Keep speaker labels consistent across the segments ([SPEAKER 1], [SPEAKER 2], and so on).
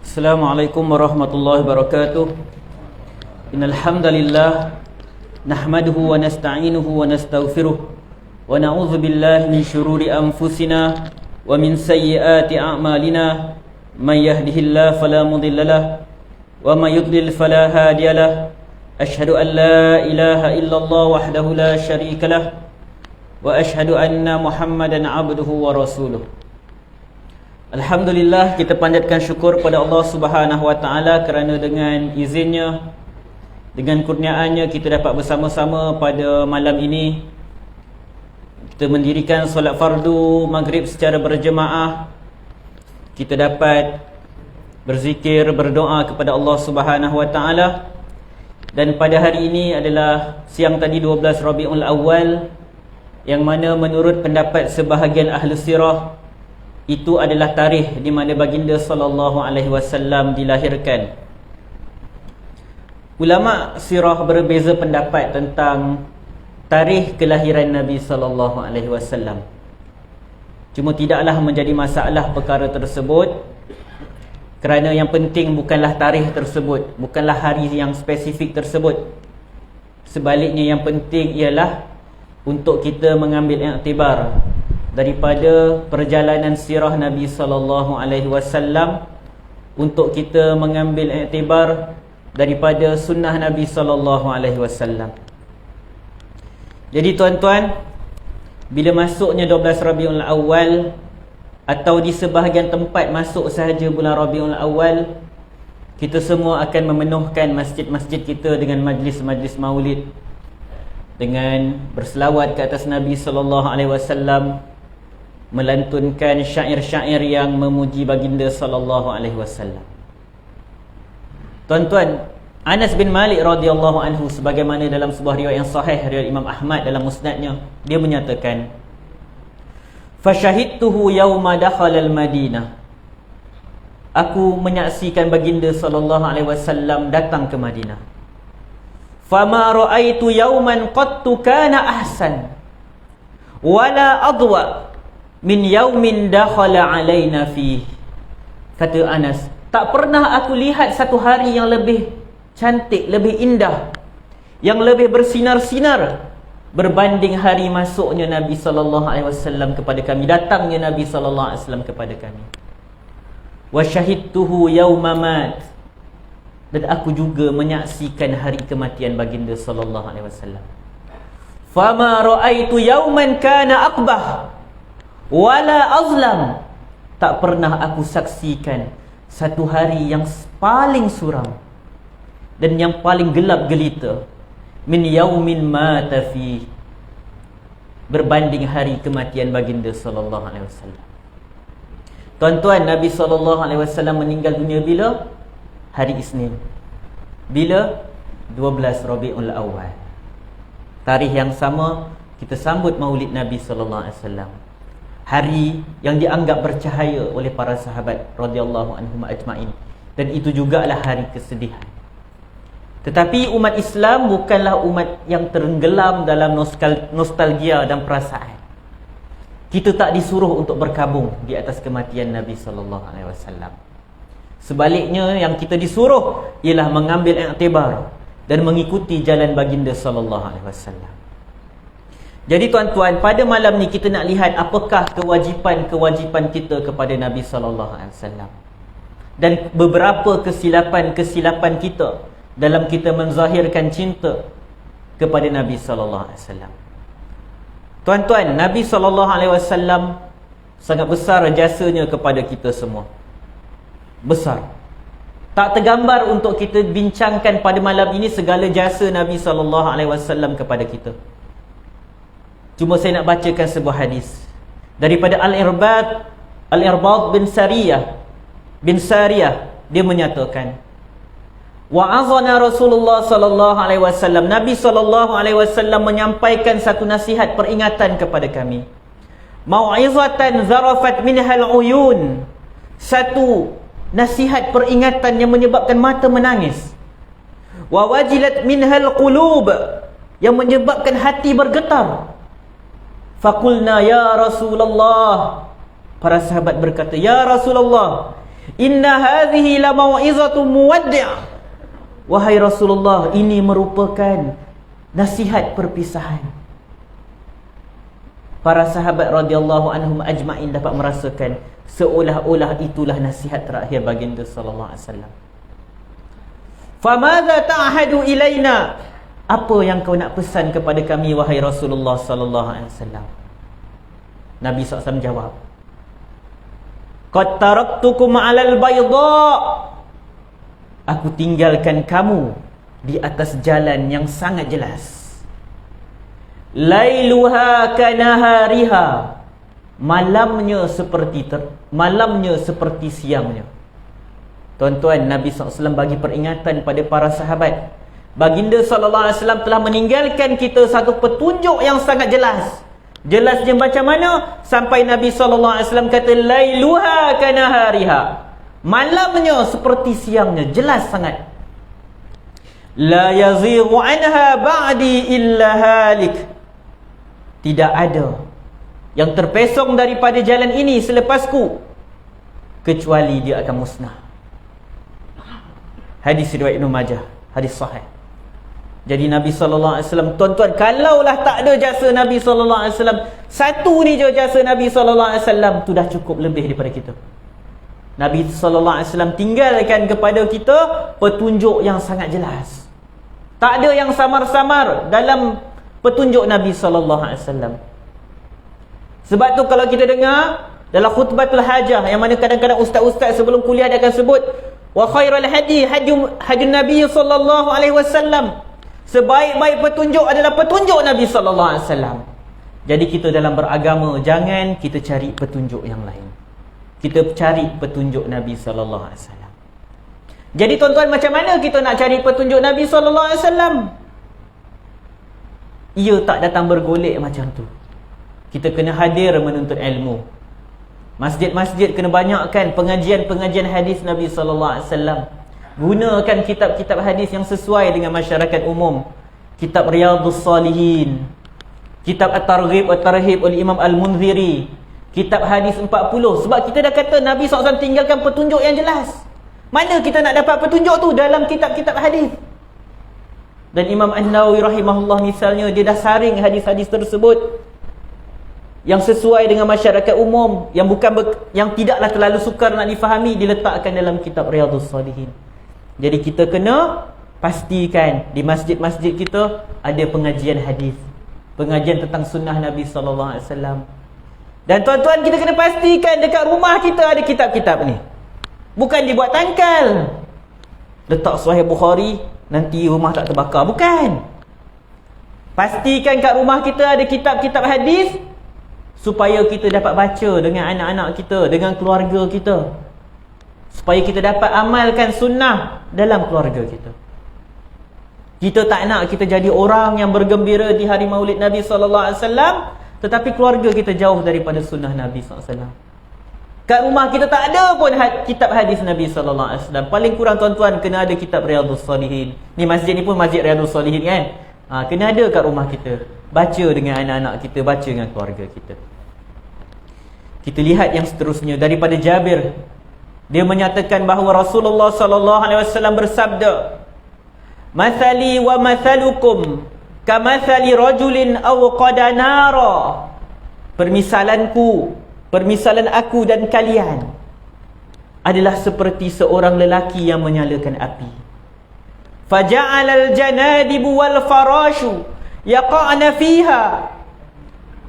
[SPEAKER 1] Assalamualaikum warahmatullahi wabarakatuh. Innal hamdalillah nahmaduhu wa nasta'inuhu wa nastaghfiruh wa na'udzu billahi min shururi anfusina wa min sayyiati a'malina. May yahdihillahu fala mudhillalah wa may yudlil fala hadiyalah. Asyhadu an la ilaha illallah wahdahu la syarikalah wa asyhadu anna Muhammadan abduhu wa rasuluh. Alhamdulillah, kita panjatkan syukur pada Allah Subhanahu wa taala kerana dengan izinnya, dengan kurniaannya kita dapat bersama-sama pada malam ini. Kita mendirikan solat fardu maghrib secara berjemaah. Kita dapat berzikir, berdoa kepada Allah Subhanahu wa taala. Dan pada hari ini adalah siang tadi 12 Rabiul Awal, yang mana menurut pendapat sebahagian ahli sirah itu adalah tarikh di mana baginda sallallahu alaihi wasallam dilahirkan. Ulama sirah berbeza pendapat tentang tarikh kelahiran Nabi sallallahu alaihi wasallam. Cuma tidaklah menjadi masalah perkara tersebut, kerana yang penting bukanlah tarikh tersebut, bukanlah hari yang spesifik tersebut. Sebaliknya yang penting ialah untuk kita mengambil iktibar daripada perjalanan sirah Nabi sallallahu alaihi wasallam, untuk kita mengambil iktibar daripada sunnah Nabi sallallahu alaihi wasallam. Jadi tuan-tuan, bila masuknya 12 Rabiul Awal, atau di sebahagian tempat masuk sahaja bulan Rabiul Awal, kita semua akan memenuhkan masjid-masjid kita dengan majlis-majlis maulid, dengan berselawat ke atas Nabi sallallahu alaihi wasallam, melantunkan syair-syair yang memuji baginda sallallahu alaihi wasallam. Tuan-tuan, Anas bin Malik radhiyallahu anhu, sebagaimana dalam sebuah riwayat yang sahih riwayat Imam Ahmad dalam musnadnya, dia menyatakan, "Fasyahidtuhu yauma dakhala al-Madinah." Aku menyaksikan baginda sallallahu alaihi wasallam datang ke Madinah. "Fama ra'aitu yauman qattu kana ahsan wala adwa min yaumin dakhala alaina fi." Kata Anas, tak pernah aku lihat satu hari yang lebih cantik, lebih indah, yang lebih bersinar-sinar berbanding hari masuknya Nabi sallallahu alaihi wasallam kepada kami, datangnya Nabi sallallahu alaihi wasallam kepada kami. Wa syahidtuhu yauma mat, dan aku juga menyaksikan hari kematian baginda sallallahu alaihi wasallam. Fama ra'aitu yauman kana aqbah wala azlam, tak pernah aku saksikan satu hari yang paling suram dan yang paling gelap gelita min yaumin mata fi, berbanding hari kematian baginda sallallahu alaihi wasallam. Tuan-tuan, Nabi sallallahu alaihi wasallam meninggal dunia bila? Hari Isnin. Bila? 12 Rabiul Awal. Tarikh yang sama kita sambut Maulid Nabi sallallahu alaihi wasallam. Hari yang dianggap bercahaya oleh para sahabat radhiyallahu anhum ajmain, dan itu jugalah hari kesedihan. Tetapi umat Islam bukanlah umat yang tenggelam dalam nostalgia dan perasaan. Kita tak disuruh untuk berkabung di atas kematian Nabi sallallahu alaihi wasallam. Sebaliknya, yang kita disuruh ialah mengambil iktibar dan mengikuti jalan baginda sallallahu alaihi wasallam. Jadi tuan-tuan, pada malam ni kita nak lihat apakah kewajipan-kewajipan kita kepada Nabi sallallahu alaihi wasallam, dan beberapa kesilapan-kesilapan kita dalam kita menzahirkan cinta kepada Nabi sallallahu alaihi wasallam. Tuan-tuan, Nabi sallallahu alaihi wasallam sangat besar jasanya kepada kita semua. Besar. Tak tergambar untuk kita bincangkan pada malam ini segala jasa Nabi sallallahu alaihi wasallam kepada kita. Cuma saya nak bacakan sebuah hadis daripada Al-Irbad bin Sariyah. Dia menyatakan, wa'azana Rasulullah sallallahu alaihi wasallam, Nabi sallallahu alaihi wasallam menyampaikan satu nasihat peringatan kepada kami. Mau'izatan zarafat minhal uyun, satu nasihat peringatan yang menyebabkan mata menangis. Wa wajilat minhal qulub, yang menyebabkan hati bergetar. Faqulna ya Rasulullah, Para sahabat berkata, "Ya Rasulullah, inna hadhihi la mau'izatu muwaddi'." Wahai Rasulullah, ini merupakan nasihat perpisahan. Para sahabat radhiyallahu anhum ajma'in dapat merasakan seolah-olah itulah nasihat terakhir baginda sallallahu alaihi wasallam. "Famadza ta'hadu ilaina?" Apa yang kau nak pesan kepada kami wahai Rasulullah sallallahu alaihi wasallam? Nabi SAW jawab, "Qad taraktukum 'alal bayda." Aku tinggalkan kamu di atas jalan yang sangat jelas. Lailuha kanahariha. Malamnya seperti siangnya. Tuan-tuan, Nabi SAW bagi peringatan pada para sahabat. Baginda SAW telah meninggalkan kita satu petunjuk yang sangat jelas. Jelasnya macam mana? Sampai Nabi SAW kata, "Lailuha kanahariha." Malamnya seperti siangnya, jelas sangat. "La yazighu anha ba'di illa halik." Tidak ada yang terpesong daripada jalan ini selepasku, kecuali dia akan musnah. Hadis riwayat Ibnu Majah, hadis sahih. Jadi Nabi SAW, tuan-tuan, kalaulah tak ada jasa Nabi SAW, satu ni je jasa Nabi SAW, tu dah cukup lebih daripada kita. Nabi SAW tinggalkan kepada kita petunjuk yang sangat jelas. Tak ada yang samar-samar dalam petunjuk Nabi SAW. Sebab tu kalau kita dengar dalam khutbatul hajah, yang mana kadang-kadang ustaz-ustaz sebelum kuliah dia akan sebut, "Wa khairul hadi hadi Nabi sallallahu alaihi wasallam." Sebaik-baik petunjuk adalah petunjuk Nabi sallallahu alaihi wasallam. Jadi kita dalam beragama, jangan kita cari petunjuk yang lain. Kita cari petunjuk Nabi sallallahu alaihi wasallam. Jadi tuan-tuan, macam mana kita nak cari petunjuk Nabi sallallahu alaihi wasallam? Ia tak datang bergolek macam tu. Kita kena hadir menuntut ilmu. Masjid-masjid kena banyakkan pengajian-pengajian hadis Nabi sallallahu alaihi wasallam. Gunakan kitab-kitab hadis yang sesuai dengan masyarakat umum. Kitab Riyadhus Salihin, kitab At-Targhib At-Tarhib oleh Imam Al-Munziri, kitab hadis 40. Sebab kita dah kata Nabi SAW tinggalkan petunjuk yang jelas. Mana kita nak dapat petunjuk tu? Dalam kitab-kitab hadis. Dan Imam An-Nawawi rahimahullah misalnya, dia dah saring hadis-hadis tersebut yang sesuai dengan masyarakat umum, yang yang tidaklah terlalu sukar nak difahami, diletakkan dalam kitab Riyadhus Salihin. Jadi kita kena pastikan di masjid-masjid kita ada pengajian hadis, pengajian tentang sunnah Nabi sallallahu alaihi wasallam. Dan tuan-tuan, kita kena pastikan dekat rumah kita ada kitab-kitab ni. Bukan dibuat tangkal, letak Sahih Bukhari, nanti rumah tak terbakar. Bukan. Pastikan kat rumah kita ada kitab-kitab hadis, supaya kita dapat baca dengan anak-anak kita, dengan keluarga kita, supaya kita dapat amalkan sunnah dalam keluarga kita. Kita tak nak kita jadi orang yang bergembira di hari Maulid Nabi sallallahu alaihi wasallam, tetapi keluarga kita jauh daripada sunnah Nabi sallallahu alaihi wasallam. Kat rumah kita tak ada pun kitab hadis Nabi sallallahu alaihi wasallam. Paling kurang tuan-tuan kena ada kitab Riyadhus Salihin. Ni masjid ni pun masjid Riyadhus Salihin kan? Kena ada kat rumah kita. Baca dengan anak-anak kita, baca dengan keluarga kita. Kita lihat yang seterusnya daripada Jabir. Dia menyatakan bahawa Rasulullah sallallahu alaihi wasallam bersabda, "Mathali wa mathalukum kamathali rajulin awqada nara." Permisalan aku dan kalian adalah seperti seorang lelaki yang menyalakan api. Faja'alal janadibu wal farashu yaqa'na fiha.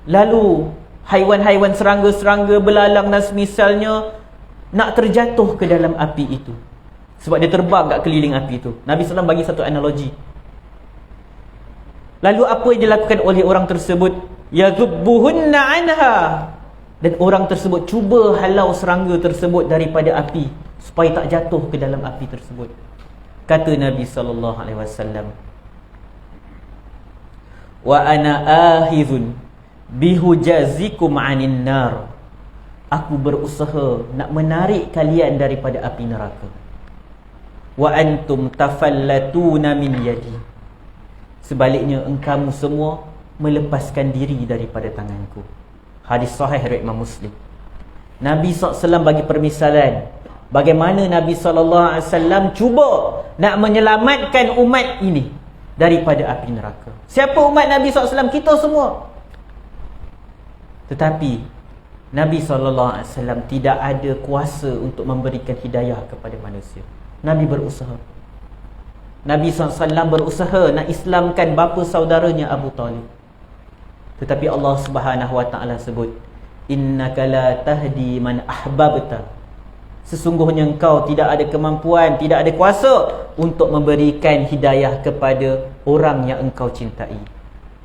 [SPEAKER 1] Lalu haiwan-haiwan serangga-serangga, belalang dan semisalnya nak terjatuh ke dalam api itu, sebab dia terbang kat keliling api itu. Nabi SAW bagi satu analogi. Lalu apa yang dilakukan oleh orang tersebut? Yadhubbuhunna anha. Dan orang tersebut cuba halau serangga tersebut daripada api, supaya tak jatuh ke dalam api tersebut. Kata Nabi SAW, "Wa ana ahizun bihujazikum anin nar." Aku berusaha nak menarik kalian daripada api neraka. Wa antum tafallatuna min yadi. Sebaliknya engkamu semua melepaskan diri daripada tanganku. Hadis sahih riwayat Imam Muslim. Nabi SAW bagi permisalan bagaimana Nabi SAW cuba nak menyelamatkan umat ini daripada api neraka. Siapa umat Nabi SAW? Kita semua. Tetapi Nabi SAW tidak ada kuasa untuk memberikan hidayah kepada manusia. Nabi berusaha. Nabi SAW berusaha nak Islamkan bapa saudaranya Abu Talib. Tetapi Allah Subhanahu Wa Taala sebut, innaka la tahdi man ahbabta. Sesungguhnya engkau tidak ada kemampuan, tidak ada kuasa untuk memberikan hidayah kepada orang yang engkau cintai.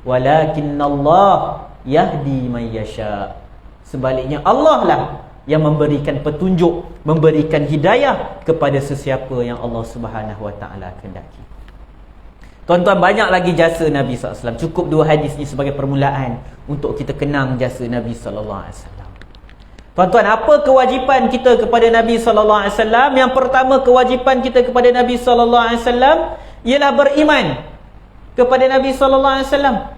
[SPEAKER 1] Walakinnallah yahdi man yasha. Sebaliknya Allah lah yang memberikan petunjuk, memberikan hidayah kepada sesiapa yang Allah Subhanahu Wa Taala kehendaki. Tuan-tuan, banyak lagi jasa Nabi SAW. Cukup 2 hadis ni sebagai permulaan untuk kita kenang jasa Nabi SAW. Tuan-tuan, apa kewajipan kita kepada Nabi SAW? Yang pertama, kewajipan kita kepada Nabi SAW ialah beriman kepada Nabi SAW.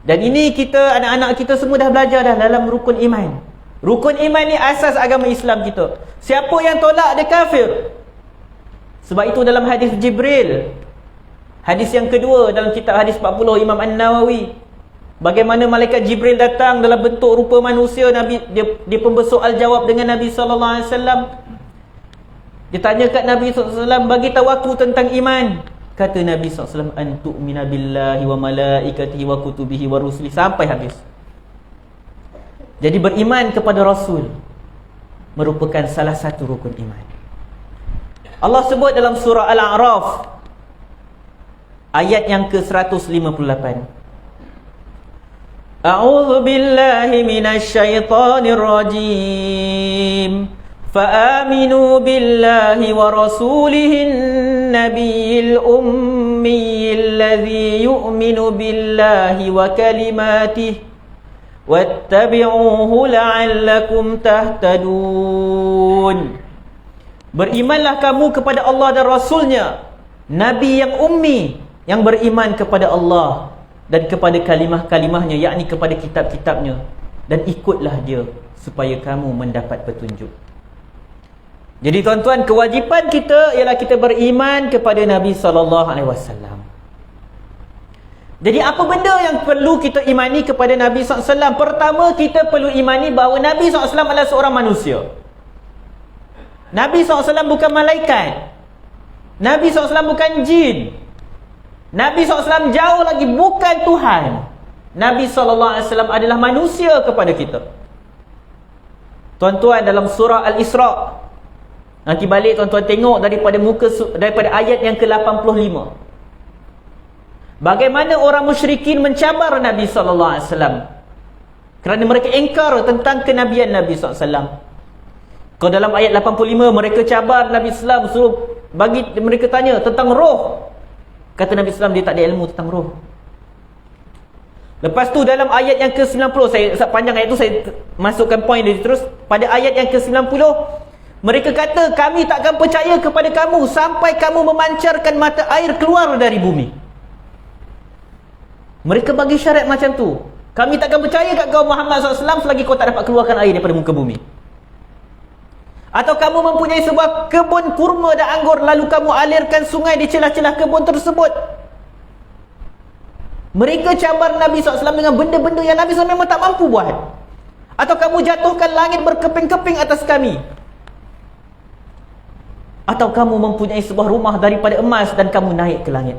[SPEAKER 1] Dan ini kita, anak-anak kita semua dah belajar dah dalam rukun iman. Rukun iman ni asas agama Islam kita. Siapa yang tolak dia kafir. Sebab itu dalam hadis Jibril, hadis yang kedua dalam kitab hadis 40 Imam An-Nawawi, bagaimana malaikat Jibril datang dalam bentuk rupa manusia. Nabi dia pembesuk al-jawab dengan Nabi SAW. Dia tanya kat Nabi SAW, bagi tahu aku tentang iman. Kata Nabi SAW, an tu'mina billahi wa malaikatihi wa kutubihi wa rusuli, sampai habis. Jadi beriman kepada Rasul merupakan salah satu rukun iman. Allah sebut dalam surah Al-A'raf ayat yang ke-158. A'udzu billahi minasy syaithanir rajim. Fa'aminu billahi wa rasulihin nabiyil ummiyil ladzi yu'minu billahi wa kalimatihi wattabi'uhu la'allakum tahtadun. Berimanlah kamu kepada Allah dan Rasulnya, Nabi yang ummi, yang beriman kepada Allah dan kepada kalimah-kalimahnya, yakni kepada kitab-kitabnya, dan ikutlah dia supaya kamu mendapat petunjuk. Jadi tuan-tuan, kewajipan kita ialah kita beriman kepada Nabi SAW. Jadi apa benda yang perlu kita imani kepada Nabi SAW? Pertama, kita perlu imani bahawa Nabi SAW adalah seorang manusia. Nabi SAW bukan malaikat. Nabi SAW bukan jin. Nabi SAW jauh lagi bukan Tuhan. Nabi SAW adalah manusia kepada kita. Tuan-tuan, dalam surah Al-Isra', nanti balik tuan-tuan tengok daripada ayat yang ke-85. Bagaimana orang musyrikin mencabar Nabi SAW kerana mereka ingkar tentang kenabian Nabi SAW. Kalau dalam ayat 85 mereka cabar Nabi SAW, suruh bagi mereka tanya tentang roh. Kata Nabi SAW, dia tak ada ilmu tentang roh. Lepas tu dalam ayat yang ke-90, saya panjang ayat tu, saya masukkan poin dia terus. Pada ayat yang ke-90, mereka kata, kami takkan percaya kepada kamu sampai kamu memancarkan mata air keluar dari bumi. Mereka bagi syarat macam tu. Kami takkan percaya kat kau Muhammad SAW selagi kau tak dapat keluarkan air daripada muka bumi. Atau kamu mempunyai sebuah kebun kurma dan anggur, lalu kamu alirkan sungai di celah-celah kebun tersebut. Mereka cabar Nabi SAW dengan benda-benda yang Nabi SAW memang tak mampu buat. Atau kamu jatuhkan langit berkeping-keping atas kami. Atau kamu mempunyai sebuah rumah daripada emas dan kamu naik ke langit.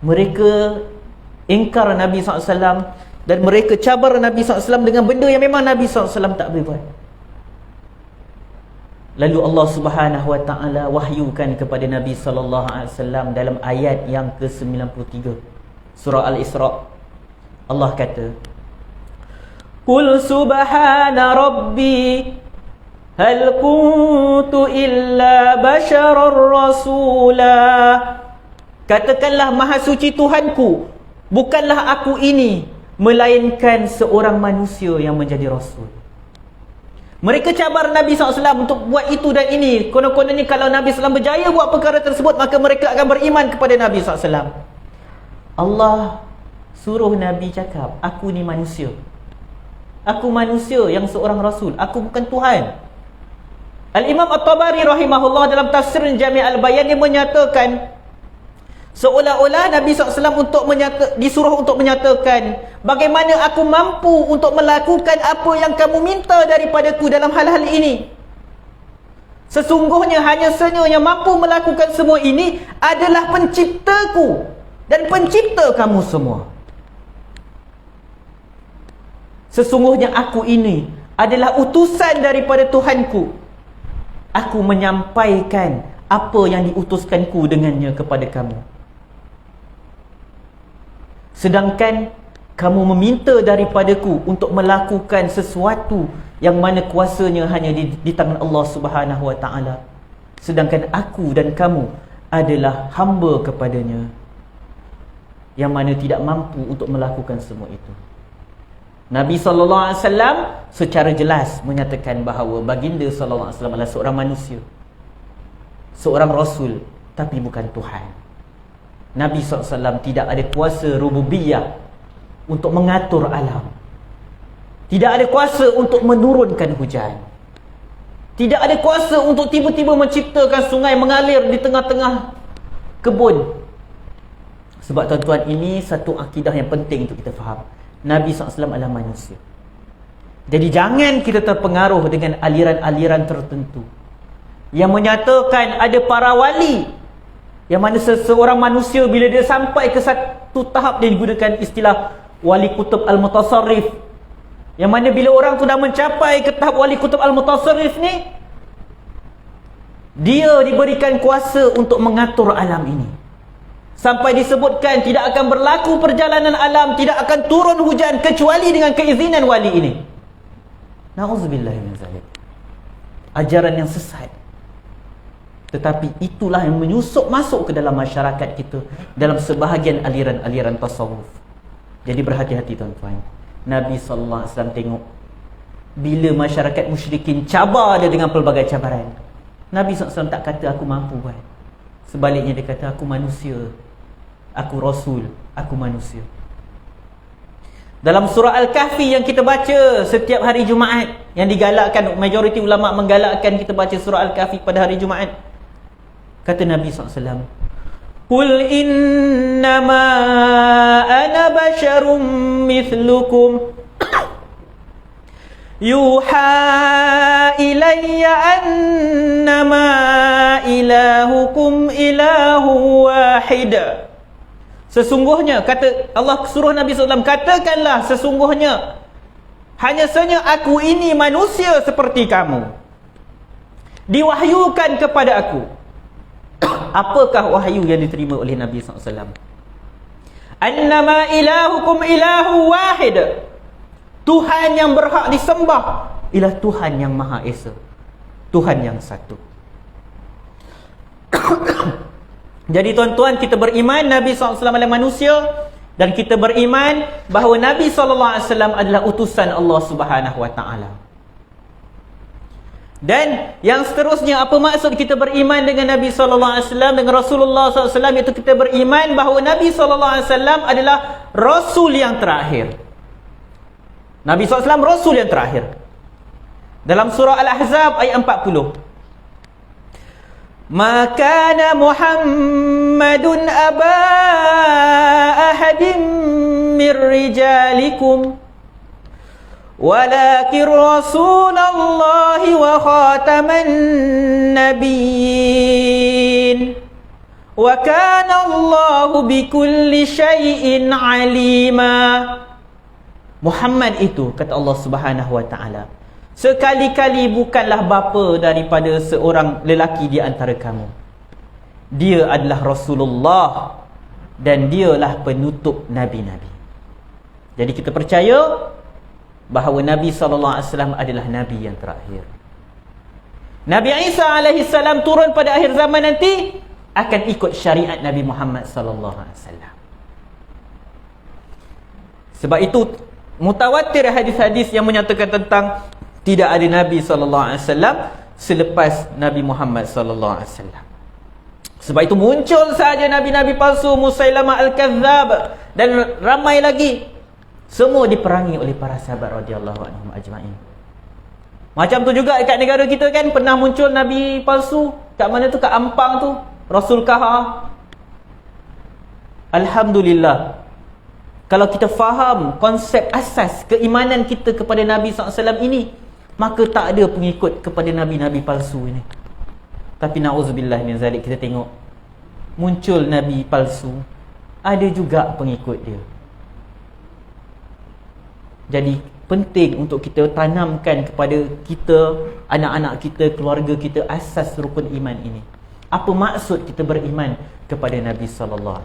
[SPEAKER 1] Mereka ingkar Nabi SAW dan mereka cabar Nabi SAW dengan benda yang memang Nabi SAW tak boleh buat. Lalu Allah Subhanahu Wa Taala wahyukan kepada Nabi SAW dalam ayat yang ke-93 surah Al-Isra'. Allah kata, Qul subhana rabbi hal kuntu illa basharar rasula. Katakanlah, maha suci Tuhanku, bukanlah aku ini melainkan seorang manusia yang menjadi rasul. Mereka cabar Nabi SAW untuk buat itu dan ini. Konon-kononnya kalau Nabi SAW berjaya buat perkara tersebut, maka mereka akan beriman kepada Nabi SAW. Allah suruh Nabi cakap, aku ni manusia. Aku manusia yang seorang rasul. Aku bukan Tuhan. Al-Imam At-Tabari rahimahullah dalam tafsir Jami' Al-Bayan, dia menyatakan seolah-olah Nabi SAW disuruh untuk menyatakan, bagaimana aku mampu untuk melakukan apa yang kamu minta daripadaku dalam hal-hal ini. Sesungguhnya hanya saja yang mampu melakukan semua ini adalah penciptaku dan pencipta kamu semua. Sesungguhnya aku ini adalah utusan daripada Tuhanku. Aku menyampaikan apa yang diutuskanku dengannya kepada kamu. Sedangkan kamu meminta daripadaku untuk melakukan sesuatu yang mana kuasanya hanya di tangan Allah Subhanahu Wa Taala. Sedangkan aku dan kamu adalah hamba kepadanya, yang mana tidak mampu untuk melakukan semua itu. Nabi SAW secara jelas menyatakan bahawa baginda SAW adalah seorang manusia, seorang rasul, tapi bukan Tuhan. Nabi SAW tidak ada kuasa rububiyah untuk mengatur alam. Tidak ada kuasa untuk menurunkan hujan. Tidak ada kuasa untuk tiba-tiba menciptakan sungai mengalir di tengah-tengah kebun. Sebab tuan-tuan, ini satu akidah yang penting untuk kita faham. Nabi SAW adalah manusia. Jadi jangan kita terpengaruh dengan aliran-aliran tertentu yang menyatakan ada para wali, yang mana seseorang manusia bila dia sampai ke satu tahap, dia digunakan istilah wali kutub al-mutasarrif, yang mana bila orang tu dah mencapai ke tahap wali kutub al-mutasarrif ni, dia diberikan kuasa untuk mengatur alam ini. Sampai disebutkan tidak akan berlaku perjalanan alam, tidak akan turun hujan kecuali dengan keizinan wali ini. Na'udzubillah min zalik. Ajaran yang sesat. Tetapi itulah yang menyusup masuk ke dalam masyarakat kita, dalam sebahagian aliran-aliran tasawuf. Jadi berhati-hati tuan-tuan. Nabi SAW tengok bila masyarakat musyrikin cabar dia dengan pelbagai cabaran, Nabi SAW tak kata aku mampu buat. Sebaliknya dia kata aku manusia, aku rasul, aku manusia. Dalam surah Al-Kahfi yang kita baca setiap hari Jumaat, yang digalakkan, majoriti ulama menggalakkan kita baca surah Al-Kahfi pada hari Jumaat, kata Nabi SAW, Qul innama ana basyarum mithlukum yuha ilayya annama ilahukum ilahu wahid. Sesungguhnya, kata Allah suruh Nabi SAW, katakanlah sesungguhnya hanya saja aku ini manusia seperti kamu, diwahyukan kepada aku. Apakah wahyu yang diterima oleh Nabi SAW? Annama ilahukum ilahu wahid. Tuhan yang berhak disembah ialah Tuhan yang Maha Esa, Tuhan yang satu. Jadi tuan-tuan, kita beriman Nabi SAW adalah manusia, dan kita beriman bahawa Nabi SAW adalah utusan Allah Subhanahu Wa Taala. Dan yang seterusnya, apa maksud kita beriman dengan Nabi SAW, dengan Rasulullah SAW, iaitu kita beriman bahawa Nabi SAW adalah Rasul yang terakhir. Nabi SAW Rasul yang terakhir. Dalam surah Al-Ahzab ayat 40, Ma kana Muhammadun aba ahadim min rijalikum walakin Rasulallahi wa khataman nabiyyin wa kana Allahu bikulli syai'in alima. Muhammad itu, kata Allah Subhanahu Wa Taala, sekali-kali bukanlah bapa daripada seorang lelaki di antara kamu. Dia adalah Rasulullah dan dialah penutup nabi-nabi. Jadi kita percaya bahawa Nabi SAW adalah Nabi yang terakhir. Nabi Isa AS turun pada akhir zaman nanti akan ikut syariat Nabi Muhammad SAW. Sebab itu mutawatir hadis-hadis yang menyatakan tentang tidak ada Nabi SAW selepas Nabi Muhammad SAW. Sebab itu muncul saja Nabi-Nabi palsu, Musailamah Al-Kazzab dan ramai lagi. Semua diperangi oleh para sahabat radhiyallahu anhum ajma'in. Macam tu juga dekat negara kita kan, pernah muncul nabi palsu. Kat mana tu? Kat Ampang tu, Rasul Kahar. Alhamdulillah, kalau kita faham konsep asas keimanan kita kepada Nabi SAW ini, maka tak ada pengikut kepada nabi-nabi palsu ini. Tapi na'udzubillah min zalik, kita tengok muncul nabi palsu, ada juga pengikut dia. Jadi penting untuk kita tanamkan kepada kita, anak-anak kita, keluarga kita, asas rukun iman ini. Apa maksud kita beriman kepada Nabi SAW?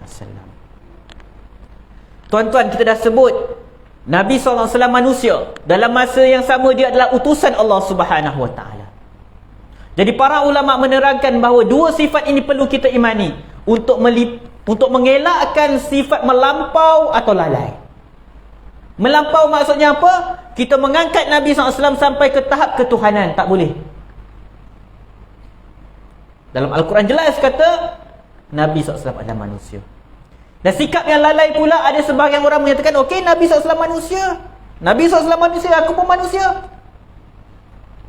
[SPEAKER 1] Tuan-tuan, kita dah sebut Nabi SAW manusia. Dalam masa yang sama dia adalah utusan Allah Subhanahu Wa Taala. Jadi para ulama menerangkan bahawa dua sifat ini perlu kita imani untuk mengelakkan sifat melampau atau lalai. Melampau maksudnya apa? Kita mengangkat Nabi SAW sampai ke tahap ketuhanan, tak boleh. Dalam Al-Quran jelas kata Nabi SAW adalah manusia. Dan sikap yang lalai pula, ada sebahagian orang menyatakan, okey, Nabi SAW manusia, Nabi SAW manusia, aku pun manusia.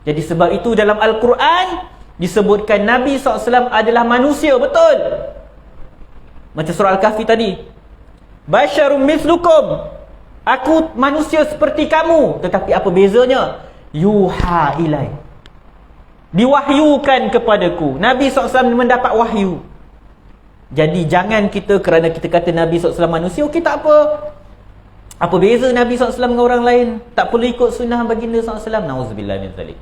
[SPEAKER 1] Jadi sebab itu dalam Al-Quran disebutkan Nabi SAW adalah manusia, betul. Macam surah Al-Kahfi tadi, Basyarum mislukum, aku manusia seperti kamu. Tetapi apa bezanya? Yuha ilai, diwahyukan kepadaku. Nabi SAW mendapat wahyu. Jadi jangan kita kerana kita kata Nabi SAW manusia, okey, tak apa. Apa beza Nabi SAW dengan orang lain? Tak perlu ikut sunnah baginda SAW. Na'udzubillah min zalik.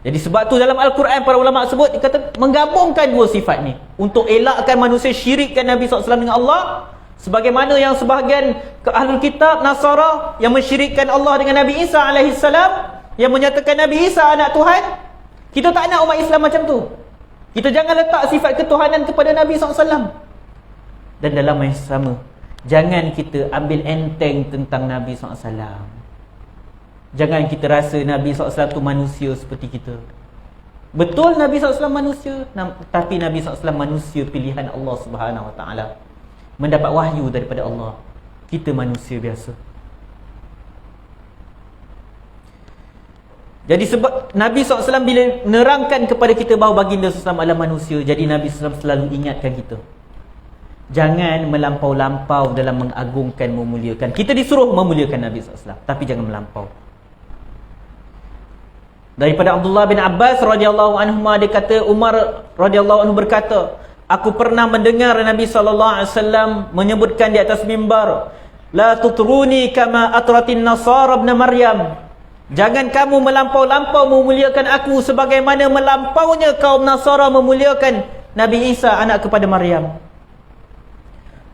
[SPEAKER 1] Jadi sebab tu dalam Al-Quran para ulama sebut, dia kata menggabungkan dua sifat ni untuk elakkan manusia syirikkan Nabi SAW dengan Allah. Sebagaimana yang sebahagian ahlul kitab Nasara yang mensyirikkan Allah dengan Nabi Isa AS, yang menyatakan Nabi Isa anak Tuhan. Kita tak nak umat Islam macam tu. Kita jangan letak sifat ketuhanan kepada Nabi SAW. Dan dalam yang sama, jangan kita ambil enteng tentang Nabi SAW. Jangan kita rasa Nabi SAW tu manusia seperti kita. Betul Nabi SAW manusia, tapi Nabi SAW manusia pilihan Allah Subhanahu Wa Taala, mendapat wahyu daripada Allah. Kita manusia biasa. Jadi sebab Nabi SAW bila menerangkan kepada kita bahawa baginda SAW adalah manusia, jadi Nabi SAW selalu ingatkan kita, jangan melampau-lampau dalam mengagungkan, memuliakan. Kita disuruh memuliakan Nabi SAW, tapi jangan melampau. Daripada Abdullah bin Abbas radhiyallahu anhu, dia kata Umar radhiyallahu anhu berkata, aku pernah mendengar Nabi SAW menyebutkan di atas mimbar, la tutruni kama atratin nasara ibn Maryam, jangan kamu melampau-lampau memuliakan aku sebagaimana melampaunya kaum Nasara memuliakan Nabi Isa anak kepada Maryam.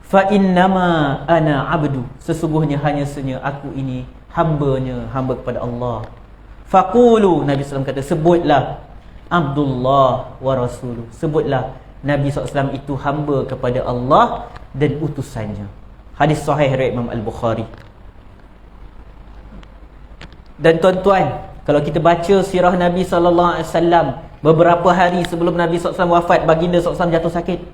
[SPEAKER 1] Fa innama ana abdu, sesungguhnya hanya saja aku ini hamba kepada Allah. Faqulu, Nabi SAW kata, sebutlah Abdullah wa rasuluh, sebutlah Nabi SAW itu hamba kepada Allah dan utusannya. Hadis sahih riwayat Imam Al-Bukhari. Dan tuan-tuan, kalau kita baca sirah Nabi SAW, beberapa hari sebelum Nabi SAW wafat, baginda SAW jatuh sakit.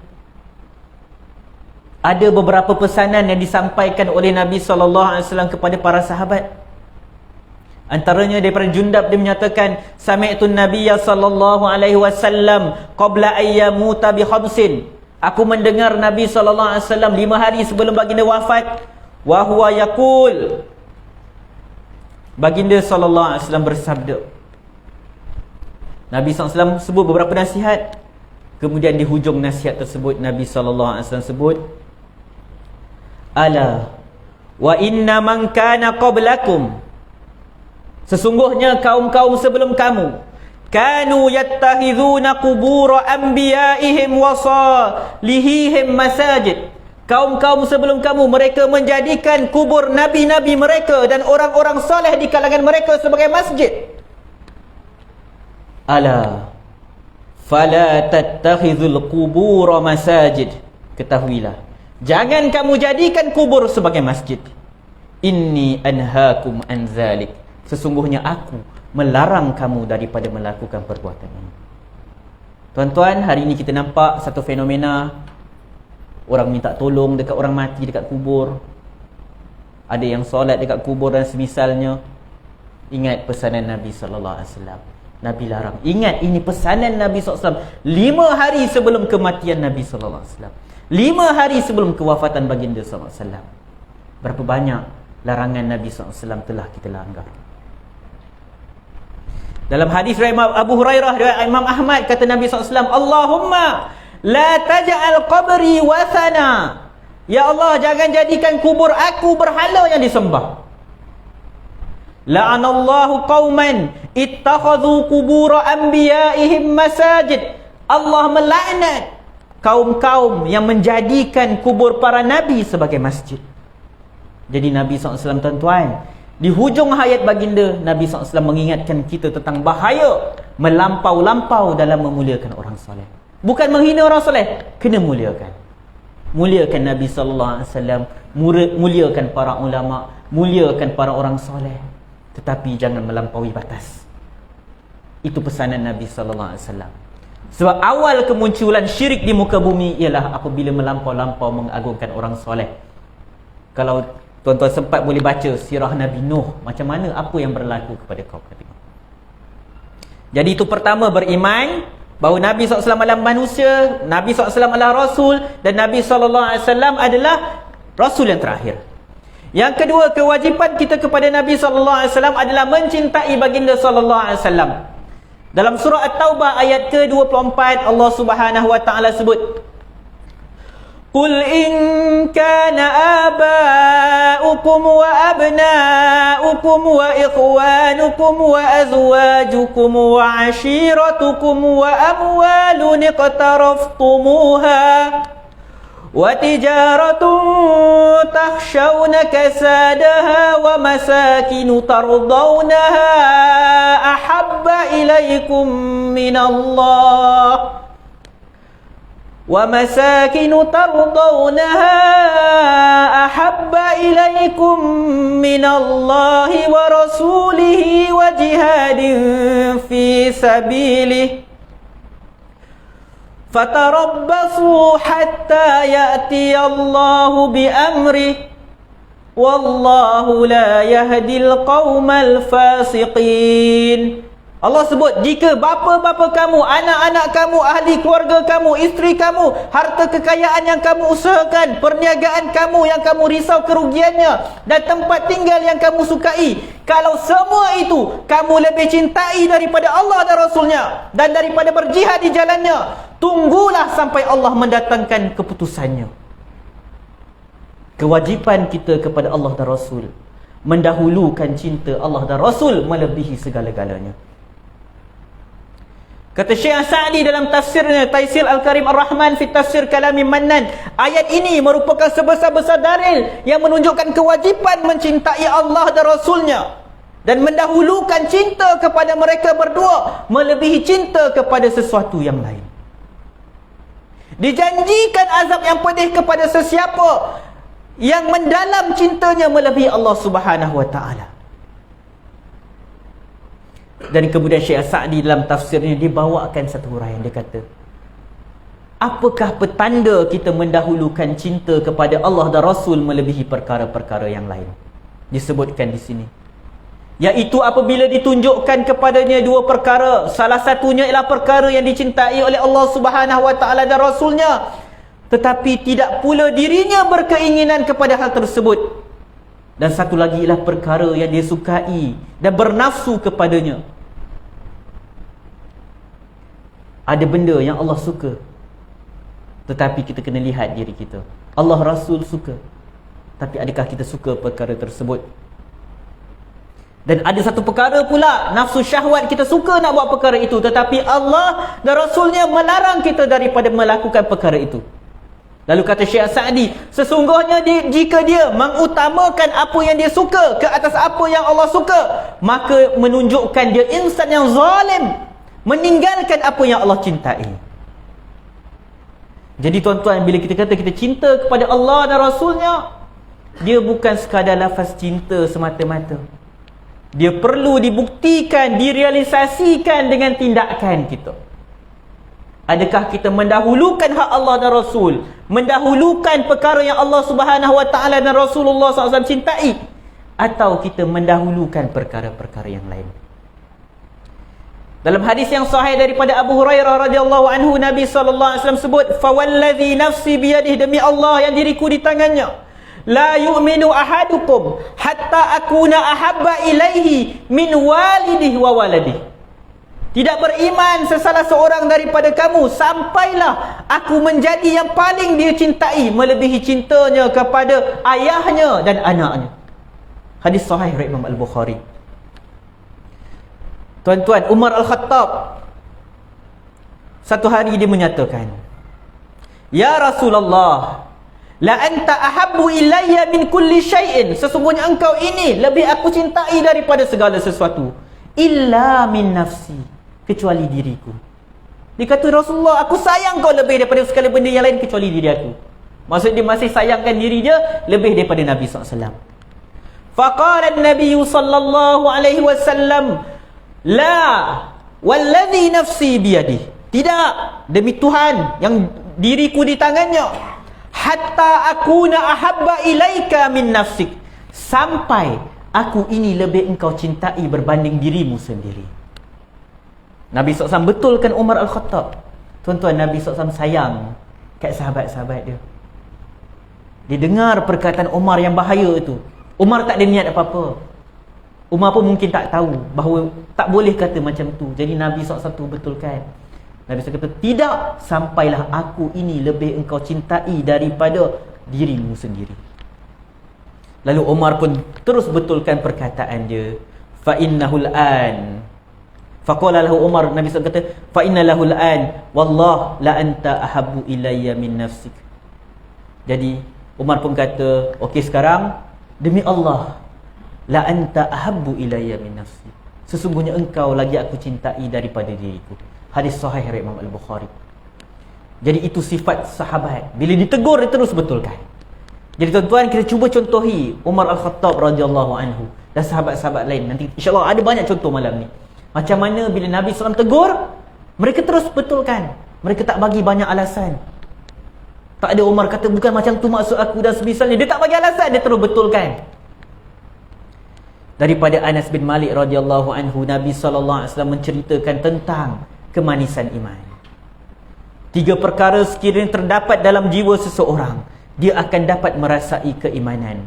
[SPEAKER 1] Ada beberapa pesanan yang disampaikan oleh Nabi SAW kepada para sahabat. Antaranya daripada Jundab, dia menyatakan, sami'tun nabiyya sallallahu alaihi wasallam qabla ayyamuta bi khamsin, aku mendengar Nabi SAW 5 hari sebelum baginda wafat, wa huwa yaqul, baginda SAW bersabda. Nabi SAW sebut beberapa nasihat. Kemudian di hujung nasihat tersebut Nabi SAW sebut, ala wa inna man kana qablakum, sesungguhnya kaum-kaum sebelum kamu, kanu yattakhidhuna qubur anbiya'ihim wa salihihim masajid, kaum-kaum sebelum kamu, mereka menjadikan kubur nabi-nabi mereka dan orang-orang soleh di kalangan mereka sebagai masjid. Ala fala tattakhidhul qubur masajid, ketahuilah, jangan kamu jadikan kubur sebagai masjid. Inni anhaakum an zalik, sesungguhnya aku melarang kamu daripada melakukan perbuatan ini. Tuan-tuan, hari ini kita nampak satu fenomena, orang minta tolong dekat orang mati dekat kubur. ada yang solat dekat kubur dan semisalnya. Ingat pesanan Nabi sallallahu alaihi wasallam. Nabi larang. Ingat, ini pesanan Nabi SAW 5 hari sebelum kematian Nabi SAW, 5 hari sebelum kewafatan baginda SAW. Berapa banyak larangan Nabi SAW telah kita langgar. Dalam hadis riwayat Abu Hurairah, riwayat Imam Ahmad, kata Nabi SAW, Allahumma la taj'al qabri wathana. Ya Allah, jangan jadikan kubur aku berhala yang disembah. La'anallahu qauman ittakhadhu qubur anbiya'ihim masajid. Allah melaknat kaum-kaum yang menjadikan kubur para nabi sebagai masjid. Jadi Nabi SAW, tuan-tuan, di hujung hayat baginda, Nabi SAW mengingatkan kita tentang bahaya melampau-lampau dalam memuliakan orang soleh. Bukan menghina orang soleh, kena muliakan. Muliakan Nabi SAW, muliakan para ulama, muliakan para orang soleh. Tetapi jangan melampaui batas. Itu pesanan Nabi SAW. Sebab awal kemunculan syirik di muka bumi ialah apabila melampau-lampau mengagungkan orang soleh. Kalau tuan-tuan sempat boleh baca sirah Nabi Nuh, macam mana, apa yang berlaku kepada kaum Nabi Nuh. Jadi itu pertama, beriman bahawa Nabi SAW adalah manusia, Nabi SAW adalah Rasul, dan Nabi SAW adalah Rasul yang terakhir. Yang kedua, kewajipan kita kepada Nabi SAW adalah mencintai baginda SAW. Dalam surah At-Taubah ayat ke-24, Allah Subhanahu wa taala sebut, Qul in kana aba'ukum wa abna'ukum wa ikhwanukum wa azwajukum wa ashiratukum wa amwalun iqtaraftumuha وَتِجَارَةٌ تَخْشَوْنَ كَسَادَهَا وَمَسَاكِنُ تَرْضَوْنَهَا أَحَبَّ إِلَيْكُمْ مِنَ اللَّهِ وَمَسَاكِنُ تَرْضَوْنَهَا أَحَبَّ إِلَيْكُمْ مِنَ اللَّهِ وَرَسُولِهِ وَجِهَادٍ فِي سَبِيلِهِ فَتَرَبَّصُوا حَتَّى يَأْتِيَ اللَّهُ بِأَمْرِهِ وَاللَّهُ لَا يَهْدِي الْقَوْمَ الْفَاسِقِينَ. Allah sebut, jika bapa-bapa kamu, anak-anak kamu, ahli keluarga kamu, isteri kamu, harta kekayaan yang kamu usahakan, perniagaan kamu yang kamu risau kerugiannya, dan tempat tinggal yang kamu sukai, kalau semua itu kamu lebih cintai daripada Allah dan Rasulnya dan daripada berjihad di jalannya, tunggulah sampai Allah mendatangkan keputusannya. Kewajipan kita kepada Allah dan Rasul, mendahulukan cinta Allah dan Rasul melebihi segala-galanya. Kata Syekh Sa'di dalam tafsirnya Taisir Al-Karim Ar-Rahman fi Tafsir Kalami Mannan, ayat ini merupakan sebesar-besar dalil yang menunjukkan kewajipan mencintai Allah dan Rasulnya dan mendahulukan cinta kepada mereka berdua melebihi cinta kepada sesuatu yang lain. Dijanjikan azab yang pedih kepada sesiapa yang mendalam cintanya melebihi Allah Subhanahu wa taala. Dan kemudian Syekh Sa'di dalam tafsirnya dibawakan satu huraian, dia kata, apakah petanda kita mendahulukan cinta kepada Allah dan Rasul melebihi perkara-perkara yang lain? Disebutkan di sini, iaitu apabila ditunjukkan kepadanya dua perkara, salah satunya ialah perkara yang dicintai oleh Allah Subhanahu wa taala dan Rasulnya, tetapi tidak pula dirinya berkeinginan kepada hal tersebut, dan satu lagi ialah perkara yang dia sukai dan bernafsu kepadanya. Ada benda yang Allah suka, tetapi kita kena lihat diri kita. Allah Rasul suka, tapi adakah kita suka perkara tersebut? Dan ada satu perkara pula, nafsu syahwat, kita suka nak buat perkara itu, tetapi Allah dan Rasulnya melarang kita daripada melakukan perkara itu. Lalu kata Syekh Sa'di, sesungguhnya jika dia mengutamakan apa yang dia suka ke atas apa yang Allah suka, maka menunjukkan dia insan yang zalim, meninggalkan apa yang Allah cintai. Jadi tuan-tuan, bila kita kata kita cinta kepada Allah dan Rasulnya, dia bukan sekadar lafaz cinta semata-mata. Dia perlu dibuktikan, direalisasikan dengan tindakan kita. Adakah kita mendahulukan hak Allah dan Rasul, mendahulukan perkara yang Allah Subhanahu Wa Taala dan Rasulullah SAW cintai, atau kita mendahulukan perkara-perkara yang lain? Dalam hadis yang sahih daripada Abu Hurairah radhiyallahu anhu, Nabi sallallahu alaihi wasallam sebut, "Fawalladhi nafsi biyadihi, demi Allah yang diriku di tangannya, la yu'minu ahadukum hatta akuna ahabba ilaihi min walidihi wa waladihi." Tidak beriman sesalah seorang daripada kamu sampailah aku menjadi yang paling dia cintai, melebihi cintanya kepada ayahnya dan anaknya. Hadis sahih riwayat Imam Al-Bukhari. Tuan-tuan, Umar Al-Khattab satu hari dia menyatakan, "Ya Rasulullah, la anta ahabbu ilayya min kulli syai'in." Sesungguhnya engkau ini lebih aku cintai daripada segala sesuatu, illa min nafsi, kecuali diriku. Dia kata, Rasulullah, aku sayang kau lebih daripada segala benda yang lain kecuali diri aku. Maksud dia masih sayangkan diri dia lebih daripada Nabi SAW. Faqala an-Nabi sallallahu alaihi wasallam, la walladhi nafsi biyadih. Tidak, demi Tuhan yang diriku di tangannya, hatta akuna ahabba ilaika min nafsik, sampai aku ini lebih engkau cintai berbanding dirimu sendiri. Nabi SAW betulkan Umar Al-Khattab. Tuan-tuan, Nabi SAW sayang kat sahabat-sahabat dia. Dia dengar perkataan Umar yang bahaya itu. Umar tak ada niat apa-apa. Umar pun mungkin tak tahu bahawa tak boleh kata macam tu. Jadi Nabi SAW betulkan. Nabi SAW kata, tidak, sampailah aku ini lebih engkau cintai daripada dirimu sendiri. Lalu Umar pun terus betulkan perkataan dia. Fa innahul an, faqala lahu Umar, Nabi SAW kata, fa inna lahul an wallah la anta ahabbu ilayya min nafsik. Jadi Umar pun kata, okey, sekarang demi Allah, la anta ahabbu ilayya min nafsi, sesungguhnya engkau lagi aku cintai daripada diriku. Hadis sahih riwayat Imam Al-Bukhari. Jadi itu sifat sahabat, bila ditegur dia terus betulkan. Jadi tuan-tuan, kita cuba contohi Umar Al-Khattab radhiyallahu anhu dan sahabat-sahabat lain. Nanti insya-Allah ada banyak contoh malam ni. Macam mana bila Nabi SAW tegur, mereka terus betulkan. Mereka tak bagi banyak alasan. Tak ada Umar kata, bukan macam tu maksud aku dan semisalnya. Dia tak bagi alasan, dia terus betulkan. Daripada Anas bin Malik radhiyallahu anhu, Nabi SAW menceritakan tentang kemanisan iman. 3 perkara sekiranya terdapat dalam jiwa seseorang, dia akan dapat merasai keimanan.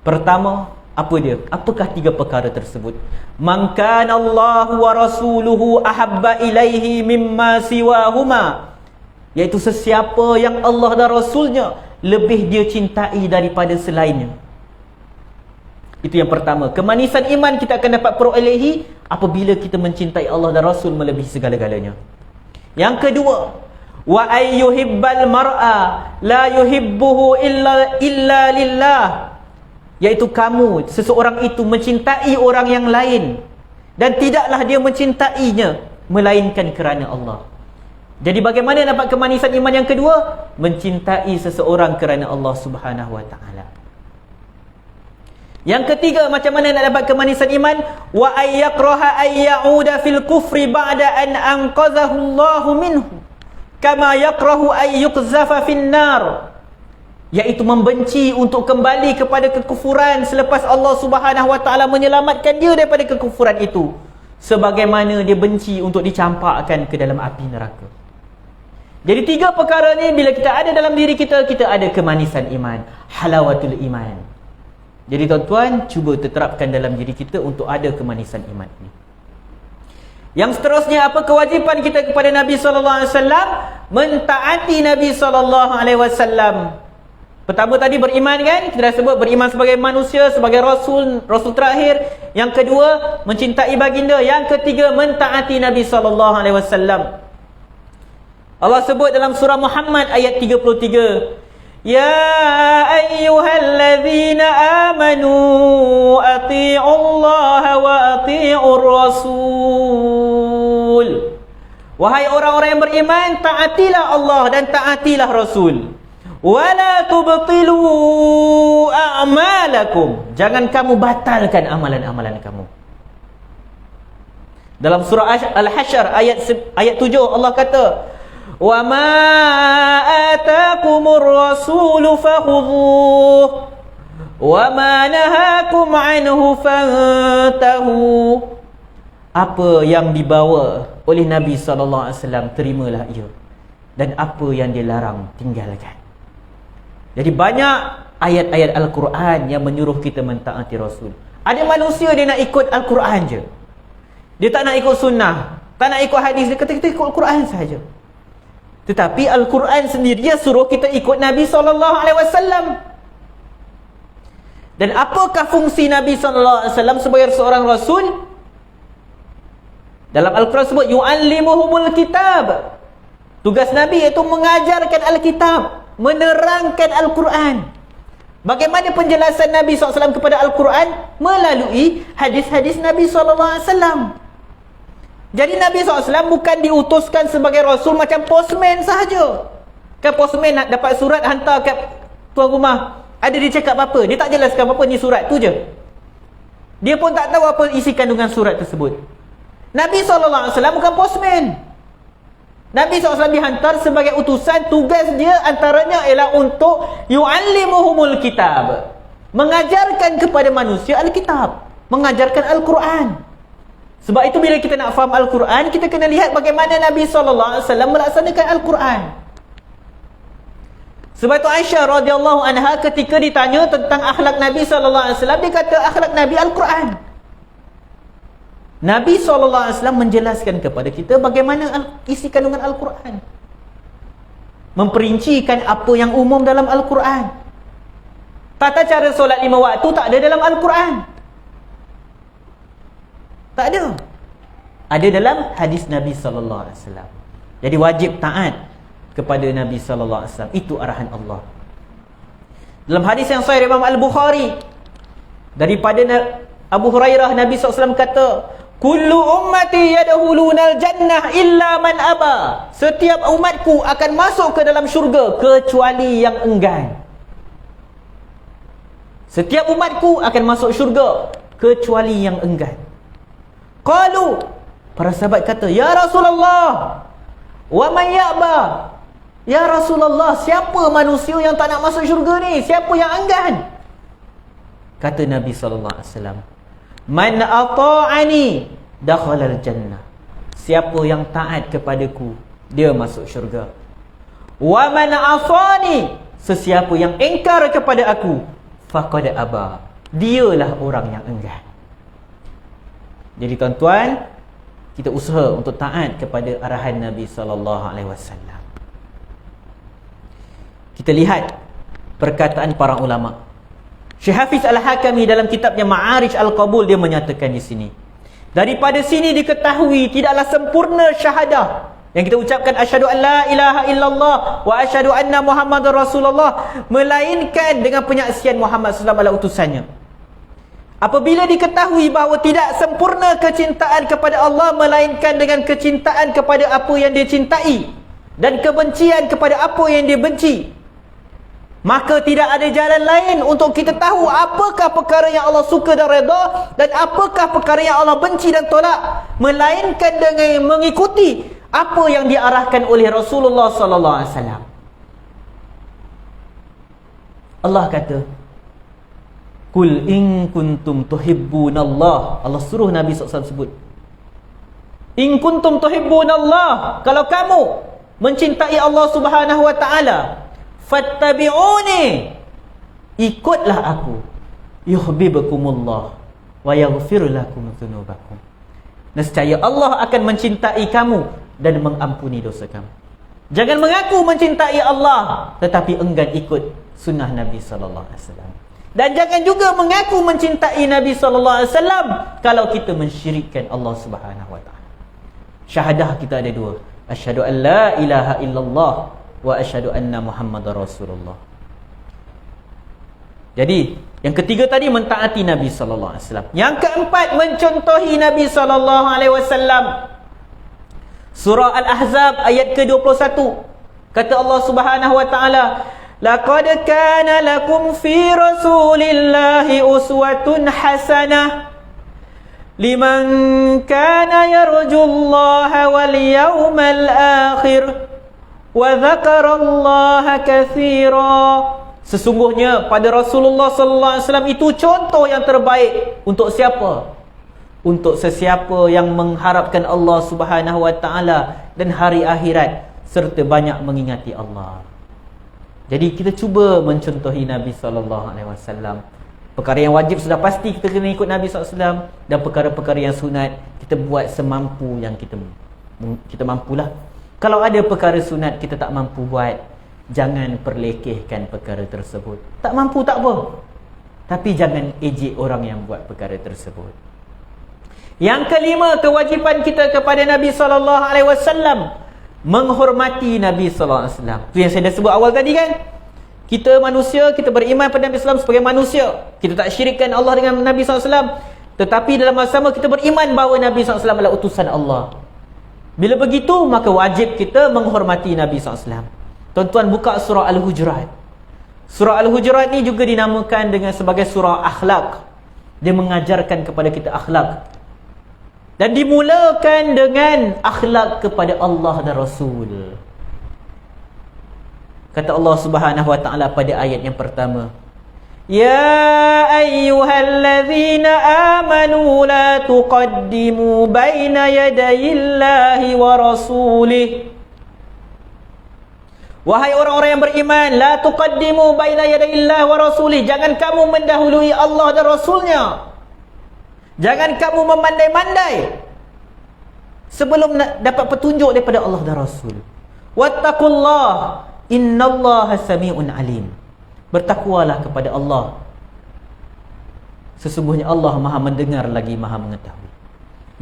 [SPEAKER 1] Pertama, apa dia? Apakah 3 perkara tersebut? Man kana Allahu wa rasuluhu ahabba ilaihi mimma siwahuma, iaitu sesiapa yang Allah dan Rasulnya lebih dia cintai daripada selainnya. Itu yang pertama. Kemanisan iman kita akan dapat perolehi apabila kita mencintai Allah dan Rasul melebihi segala-galanya. Yang kedua, wa ayyuhibbal mar'a la yuhibbuhu illa lillah, iaitu kamu, seseorang itu mencintai orang yang lain dan tidaklah dia mencintainya melainkan kerana Allah. Jadi bagaimana dapat kemanisan iman yang kedua? Mencintai seseorang kerana Allah Subhanahu Wa Taala. Yang ketiga, macam mana nak dapat kemanisan iman? Wa ayyakraha ayyauda fil kufri ba'da an anqadhahu Allah minhu kama yakrahu ayyuqzafa fin nar, iaitu membenci untuk kembali kepada kekufuran selepas Allah Subhanahu Wa Taala menyelamatkan dia daripada kekufuran itu, sebagaimana dia benci untuk dicampakkan ke dalam api neraka. Jadi 3 perkara ni bila kita ada dalam diri kita, kita ada kemanisan iman, halawatul iman. Jadi tuan-tuan, cuba terapkan dalam diri kita untuk ada kemanisan iman ini. Yang seterusnya, apa kewajipan kita kepada Nabi SAW? Mentaati Nabi SAW. Pertama tadi beriman kan? Kita dah sebut beriman sebagai manusia, sebagai Rasul terakhir. Yang kedua, mencintai baginda. Yang ketiga, mentaati Nabi SAW. Allah sebut dalam surah Muhammad ayat 33. Ya ayyuhalladzina amanu ati'ullaha wa ati'ur rasul. Wahai orang-orang yang beriman, taatilah Allah dan taatilah Rasul. Wala tubtilu a'malakum, jangan kamu batalkan amalan-amalan kamu. Dalam surah Al-Hasyr ayat 7 Allah kata, "Wa ma atakumur rasulu fakhudhuhu wa ma nahakum anhu fantahu." Apa yang dibawa oleh Nabi SAW, terimalah ia, dan apa yang dilarang, tinggalkan. Jadi banyak ayat-ayat Al-Quran yang menyuruh kita mentaati Rasul. Ada manusia dia nak ikut Al-Quran je, dia tak nak ikut sunnah, tak nak ikut hadis, dia kata kita ikut Al-Quran saja. Tetapi Al-Quran sendiri dia suruh kita ikut Nabi SAW. Dan apakah fungsi Nabi SAW sebagai seorang Rasul? Dalam Al-Quran sebut yu'allimuhumul kitab. Tugas Nabi iaitu mengajarkan Al-Kitab, menerangkan Al-Quran. Bagaimana penjelasan Nabi SAW kepada Al-Quran? Melalui hadis-hadis Nabi SAW. Jadi Nabi SAW bukan diutuskan sebagai Rasul macam postman sahaja. Kan postman nak dapat surat hantar kat tuan rumah, ada dia cakap apa? Dia tak jelaskan apa, ni surat tu je. Dia pun tak tahu apa isi kandungan surat tersebut. Nabi SAW bukan postman. Nabi SAW dihantar sebagai utusan. Tugas dia antaranya ialah untuk yu'allimuhumul kitab, mengajarkan kepada manusia Al-Kitab, mengajarkan Al-Quran. Sebab itu bila kita nak faham Al-Quran, kita kena lihat bagaimana Nabi SAW melaksanakan Al-Quran. Sebab itu Aisyah radhiyallahu anha ketika ditanya tentang akhlak Nabi SAW, dia kata akhlak Nabi Al-Quran. Nabi SAW menjelaskan kepada kita bagaimana isi kandungan Al-Quran, memperincikan apa yang umum dalam Al-Quran. Tata cara solat 5 waktu tak ada dalam Al-Quran. Tak ada. Ada dalam hadis Nabi SAW. Jadi wajib taat kepada Nabi SAW. Itu arahan Allah. Dalam hadis yang sahih Imam Al-Bukhari, daripada Abu Hurairah, Nabi SAW kata, "Kullu ummati yadkhulunal jannah illa man aba." Setiap umatku akan masuk ke dalam syurga kecuali yang enggan. Setiap umatku akan masuk syurga kecuali yang enggan. Qalu, para sahabat kata, "Ya Rasulullah, wa man ya'ba?" Ya Rasulullah, siapa manusia yang tak nak masuk syurga ni? Siapa yang enggan? Kata Nabi SAW, "Man ata'ani dakhalal jannah." Siapa yang taat kepadaku, dia masuk syurga. "Wa man asani," sesiapa yang ingkar kepada aku, faqad aba, dialah orang yang enggan. Jadi tuan-tuan, kita usaha untuk taat kepada arahan Nabi SAW. Kita lihat perkataan para ulama. Syekh Hafiz Al-Hakami dalam kitabnya Ma'arij Al-Qabul, dia menyatakan di sini, daripada sini diketahui tidaklah sempurna syahadah yang kita ucapkan asyhadu an la ilaha illallah wa asyhadu anna Muhammadar Rasulullah, melainkan dengan penyaksian Muhammad SAW adalah utusannya. Apabila diketahui bahawa tidak sempurna kecintaan kepada Allah melainkan dengan kecintaan kepada apa yang dia cintai dan kebencian kepada apa yang dia benci, maka tidak ada jalan lain untuk kita tahu apakah perkara yang Allah suka dan redha dan apakah perkara yang Allah benci dan tolak, melainkan dengan mengikuti apa yang diarahkan oleh Rasulullah SAW. Allah kata, "Kul in kuntum tuhibbunallah." Allah suruh Nabi SAW sebut, "In kuntum tuhibbunallah," kalau kamu mencintai Allah Subhanahu wa taala, fattabi'uni, ikutlah aku, yuhibbukumullah wa yaghfir lakum dzunubakum. Nescaya Allah akan mencintai kamu dan mengampuni dosa kamu. Jangan mengaku mencintai Allah tetapi enggan ikut sunnah Nabi sallallahu alaihi wasallam. Dan jangan juga mengaku mencintai Nabi SAW kalau kita mensyirikkan Allah Subhanahu wa taala. Syahadah kita ada dua, asyhadu an la ilaha illallah wa asyhadu anna Muhammadar Rasulullah. Jadi, yang ketiga tadi mentaati Nabi sallallahu alaihi wasallam. Yang keempat mencontohi Nabi sallallahu alaihi wasallam. Surah Al-Ahzab ayat ke-21. Kata Allah Subhanahu wa taala, "Laqad kana lakum fi Rasulillahi uswatun hasanah liman kana yarjullaha wal yawmal akhir wa dzakarallaha katsira. Sesungguhnya pada Rasulullah sallallahu alaihi wasallam itu contoh yang terbaik untuk siapa? Untuk sesiapa yang mengharapkan Allah Subhanahu wa taala dan hari akhirat serta banyak mengingati Allah. Jadi kita cuba mencontohi Nabi sallallahu alaihi wasallam. Perkara yang wajib sudah pasti kita kena ikut Nabi sallallahu alaihi wasallam, dan perkara-perkara yang sunat kita buat semampu yang kita mampulah. Kalau ada perkara sunat kita tak mampu buat, jangan perlekehkan perkara tersebut. Tak mampu tak apa, tapi jangan ejek orang yang buat perkara tersebut. Yang kelima, kewajipan kita kepada Nabi sallallahu alaihi wasallam, menghormati Nabi sallallahu alaihi wasallam. Tu yang saya dah sebut awal tadi kan. Kita manusia, kita beriman pada Nabi sallallahu alaihi wasallam sebagai manusia. Kita tak syirikkan Allah dengan Nabi sallallahu alaihi wasallam. Tetapi dalam masa sama kita beriman bahawa Nabi sallallahu alaihi wasallam adalah utusan Allah. Bila begitu, maka wajib kita menghormati Nabi sallallahu alaihi wasallam. Tuan-tuan buka surah Al-Hujurat. Surah Al-Hujurat ni juga dinamakan dengan sebagai surah akhlak. Dia mengajarkan kepada kita akhlak. Dan dimulakan dengan akhlak kepada Allah dan Rasul. Kata Allah Subhanahu wa taala pada ayat yang pertama, Ya ayyuhallazina amanu la tuqaddimu baina yadayillahi wa rasulih. Wahai orang-orang yang beriman, la tuqaddimu baina yadayillahi wa rasulih. Jangan kamu mendahului Allah dan Rasulnya. Jangan kamu memandai-mandai sebelum dapat petunjuk daripada Allah dan Rasul. Wattaqullah, innallaha sami'un alim. Bertakwalah kepada Allah. Sesungguhnya Allah Maha mendengar lagi Maha mengetahui.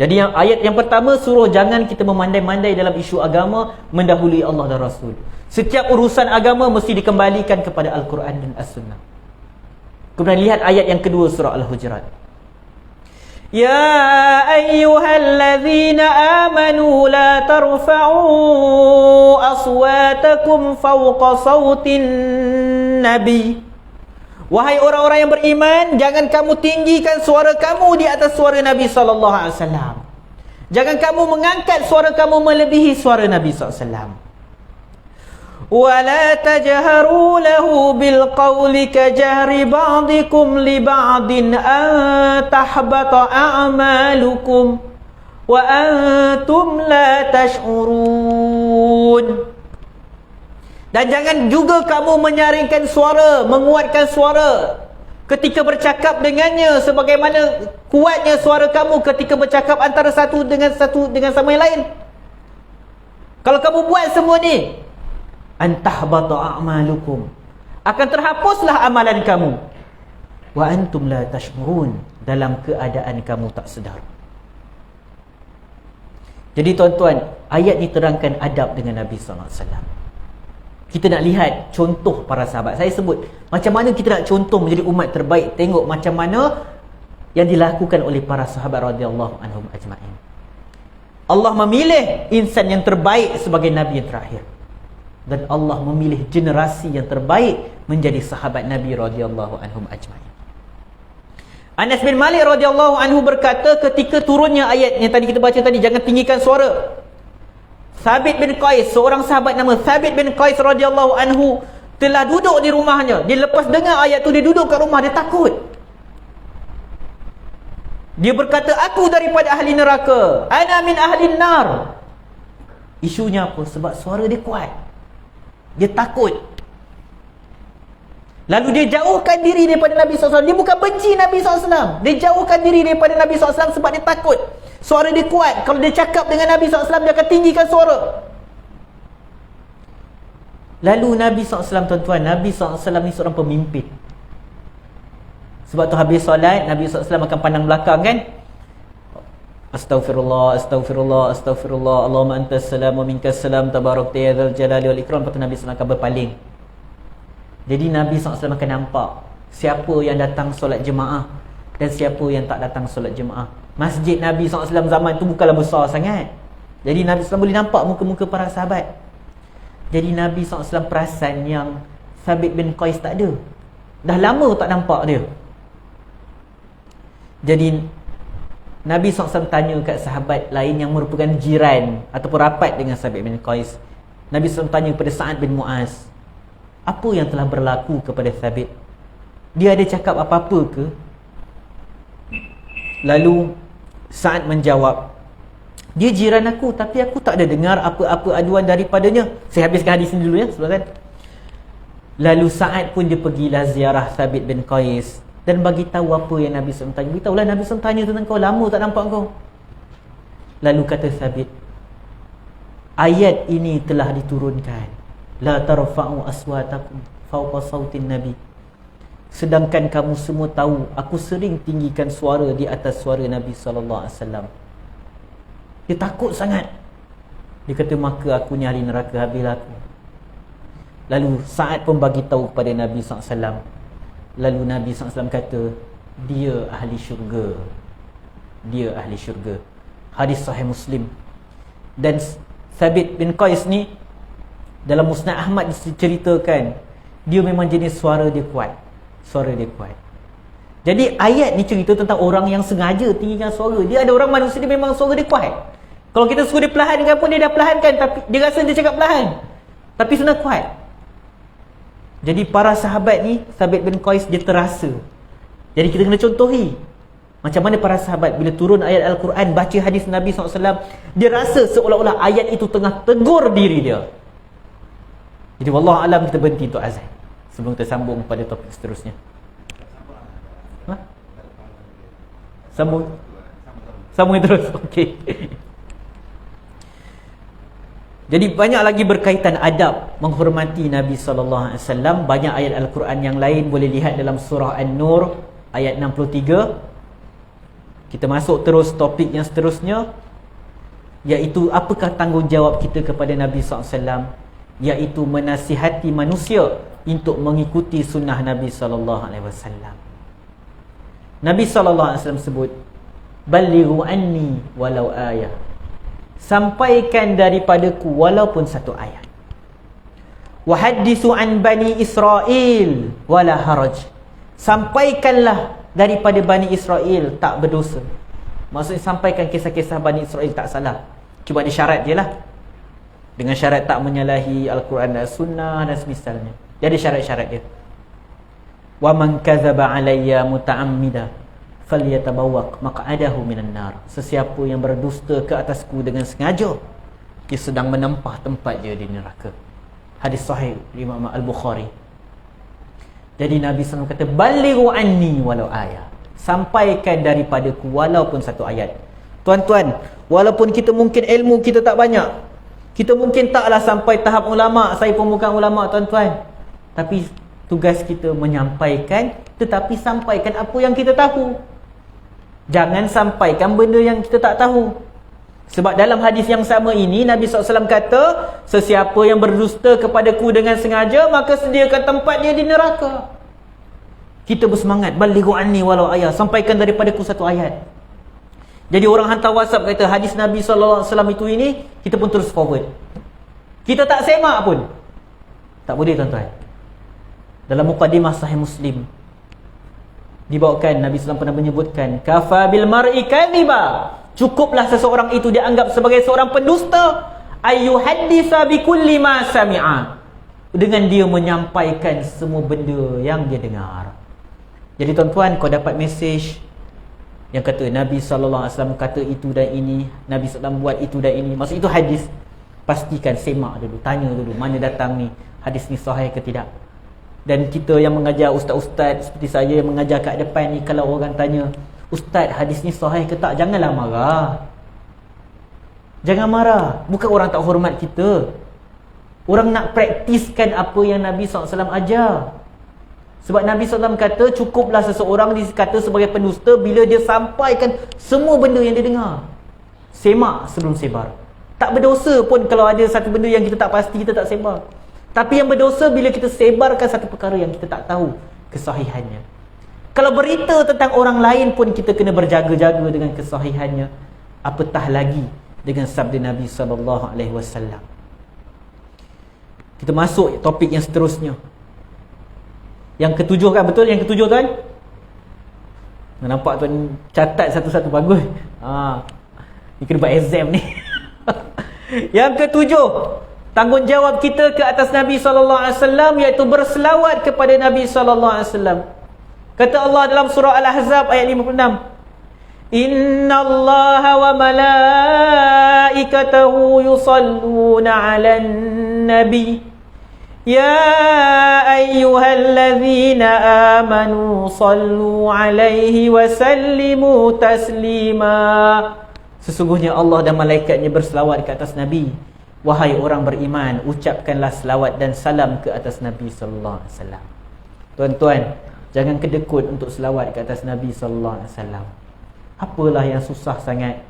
[SPEAKER 1] Jadi yang ayat yang pertama suruh jangan kita memandai-mandai dalam isu agama, mendahului Allah dan Rasul. Setiap urusan agama mesti dikembalikan kepada Al-Quran dan As-Sunnah. Kemudian lihat ayat yang kedua surah Al-Hujurat. Ya ayyuhallazina amanu la tarfa'u aswatakum fawqa sawtin nabi. Wahai orang-orang yang beriman, jangan kamu tinggikan suara kamu di atas suara Nabi sallallahu alaihi wasallam. Jangan kamu mengangkat suara kamu melebihi suara Nabi sallallahu alaihi wasallam. وَلَا تَجْهَرُوا لَهُ بِالْقَوْلِ كَجَهْرِ بَعْضِكُمْ لِبَعْضٍ أَنْ تَحْبَطَ أَعْمَالُكُمْ وَأَنْتُمْ لَا تَشْعُرُونَ. Dan jangan juga kamu menyaringkan suara, menguatkan suara ketika bercakap dengannya, sebagaimana kuatnya suara kamu ketika bercakap antara satu dengan sama yang lain. Kalau kamu buat semua ni, antahbata a'malukum, akan terhapuslah amalan kamu, wa antum la tash'urun, dalam keadaan kamu tak sedar. Jadi tuan-tuan, ayat ni terangkan adab dengan Nabi sallallahu alaihi wasallam. Kita nak lihat contoh para sahabat. Saya sebut macam mana kita nak contoh menjadi umat terbaik. Tengok macam mana yang dilakukan oleh para sahabat radhiyallahu anhum ajma'in. Allah memilih insan yang terbaik sebagai nabi yang terakhir. Dan Allah memilih generasi yang terbaik menjadi sahabat Nabi radhiyallahu anhum ajma'in. Anas bin Malik radhiyallahu anhu berkata ketika turunnya ayat yang tadi kita baca tadi, jangan tinggikan suara. Thabit bin Qais, seorang sahabat nama Thabit bin Qais radhiyallahu anhu telah duduk di rumahnya. Dia lepas dengar ayat tu, dia duduk kat rumah, dia takut. Dia berkata, aku daripada ahli neraka. Ana min ahli nar. Isunya apa? Sebab suara dia kuat. Dia takut. Lalu dia jauhkan diri daripada Nabi SAW. Dia bukan benci Nabi SAW. Dia jauhkan diri daripada Nabi SAW sebab dia takut. Suara dia kuat. Kalau dia cakap dengan Nabi SAW, dia akan tinggikan suara. Lalu Nabi SAW, tuan-tuan, Nabi SAW ni seorang pemimpin. Sebab tu habis solat, Nabi SAW akan pandang belakang kan. Astaghfirullah, astaghfirullah, astaghfirullah, Allahumma antas salam wa minkas salam, tabarakta ya dzal jalali wal ikram. Lepas tu Nabi SAW akan berpaling. Jadi Nabi SAW akan nampak siapa yang datang solat jemaah dan siapa yang tak datang solat jemaah. Masjid Nabi SAW zaman tu bukanlah besar sangat. Jadi Nabi SAW boleh nampak muka-muka para sahabat. Jadi Nabi SAW perasan yang Thabit bin Qais tak ada. Dah lama tak nampak dia. Jadi Nabi SAW tanya kat sahabat lain yang merupakan jiran ataupun rapat dengan Sabit bin Qais. Nabi SAW tanya kepada Sa'ad bin Mu'az, apa yang telah berlaku kepada Sabit? Dia ada cakap apa-apa ke? Lalu Sa'ad menjawab, dia jiran aku tapi aku tak ada dengar apa-apa aduan daripadanya. Saya habiskan hadis ini dulu ya, silakan. Lalu Sa'ad pun dia pergilah ziarah Sabit bin Qais dan bagi tahu apa yang Nabi SAW tanya. Beritahulah Nabi SAW tanya tentang kau, lama tak nampak kau. Lalu kata Sabit, ayat ini telah diturunkan, la tarfa'u aswatakum fawqa sautin nabi. Sedangkan kamu semua tahu aku sering tinggikan suara di atas suara Nabi SAW. Dia takut sangat. Dia kata, maka aku ni ahli neraka, habislah aku. Lalu Sa'ad pun bagi tahu kepada Nabi SAW. Lalu Nabi SAW kata, dia ahli syurga. Dia ahli syurga. Hadis sahih Muslim. Dan Sabit bin Qais ni dalam Musnad Ahmad diceritakan, dia memang jenis suara dia kuat. Suara dia kuat. Jadi ayat ni cerita tentang orang yang sengaja tinggikan suara. Dia ada orang manusia dia memang suara dia kuat. Kalau kita suruh dia perlahankan pun dia dah perlahankan, tapi dia rasa dia cakap perlahan, tapi sebenarnya kuat. Jadi para sahabat ni, Sabit bin Qais dia terasa. Jadi kita kena contohi macam mana para sahabat bila turun ayat Al-Quran, baca hadis Nabi SAW, dia rasa seolah-olah ayat itu tengah tegur diri dia. Jadi wallahu alam, kita berhenti untuk azan sebelum kita sambung pada topik seterusnya. Sambung terus. Okey. Jadi banyak lagi berkaitan adab menghormati Nabi SAW. Banyak ayat Al-Quran yang lain boleh lihat dalam surah An-Nur ayat 63. Kita masuk terus topik yang seterusnya, iaitu apakah tanggungjawab kita kepada Nabi SAW, iaitu menasihati manusia untuk mengikuti sunnah Nabi SAW. Nabi SAW sebut, balighu anni walau ayah, sampaikan daripadaku walaupun satu ayat. Wahaddisu an bani Israel wala haraj, sampaikanlah daripada Bani Israel tak berdosa. Maksudnya sampaikan kisah-kisah Bani Israel tak salah. Cuma ada syarat je lah, dengan syarat tak menyalahi Al-Quran dan Sunnah dan semisalnya. Dia ada syarat-syarat dia. Wa man kadzaba alayya muta'ammida falyatabawwaq maq'adahu minan nar. Sesiapa yang berdusta ke atasku dengan sengaja, dia sedang menempah tempat dia di neraka. Hadis sahih Imam Al-Bukhari. Jadi Nabi SAW kata, balighu anni walau ayat, sampaikan daripadaku walaupun satu ayat. Tuan-tuan, walaupun kita mungkin ilmu kita tak banyak, kita mungkin taklah sampai tahap ulama', saya pun bukan ulama' tuan-tuan, tapi tugas kita menyampaikan, tetapi sampaikan apa yang kita tahu. Jangan sampaikan benda yang kita tak tahu. Sebab dalam hadis yang sama ini, Nabi SAW kata, sesiapa yang berdusta kepadaku dengan sengaja, maka sediakan tempat dia di neraka. Kita bersemangat, balighu anni walau ayat, sampaikan daripadaku satu ayat. Jadi orang hantar WhatsApp kata hadis Nabi SAW itu ini, kita pun terus forward. Kita tak semak pun, tak boleh tuan-tuan. Dalam Muqaddimah Sahih Muslim dibawakan, Nabi SAW pernah menyebutkan, kafa bil mar'i kadhiba, cukuplah seseorang itu dianggap sebagai seorang pendusta, ayyuhaddisa bikulli ma sami'a, dengan dia menyampaikan semua benda yang dia dengar. Jadi tuan-tuan, kau dapat mesej yang kata Nabi SAW kata itu dan ini, Nabi SAW buat itu dan ini, maksud itu hadis, pastikan semak dulu, tanya dulu mana datang ni, hadis ni sahih ke tidak. Dan kita yang mengajar, ustaz-ustaz seperti saya yang mengajar kat depan ni, kalau orang tanya, ustaz hadis ni sahih ke tak, janganlah marah. Jangan marah. Bukan orang tak hormat kita, orang nak praktiskan apa yang Nabi SAW ajar. Sebab Nabi SAW kata, cukuplah seseorang dikata sebagai pendusta bila dia sampaikan semua benda yang dia dengar. Semak sebelum sebar. Tak berdosa pun kalau ada satu benda yang kita tak pasti, kita tak sebar. Tapi yang berdosa bila kita sebarkan satu perkara yang kita tak tahu kesahihannya. Kalau berita tentang orang lain pun kita kena berjaga-jaga dengan kesahihannya, apatah lagi dengan sabda Nabi SAW. Kita masuk topik yang seterusnya. Yang ketujuh kan, betul yang ketujuh tuan? Nampak tuan catat satu-satu, bagus. Ni kena buat exam ni. Yang ketujuh, tanggungjawab kita ke atas Nabi SAW, iaitu berselawat kepada Nabi SAW. Kata Allah dalam surah Al-Ahzab ayat 56, Inna Allaha wa malaikatahu yusalluna 'alan nabi ya ayyuhallazina amanu sallu 'alaihi wa sallimu taslima. Sesungguhnya Allah dan malaikatnya berselawat ke atas Nabi. Wahai orang beriman, ucapkanlah selawat dan salam ke atas Nabi sallallahu alaihi wasallam. Tuan-tuan, jangan kedekut untuk selawat ke atas Nabi sallallahu alaihi wasallam. Apalah yang susah sangat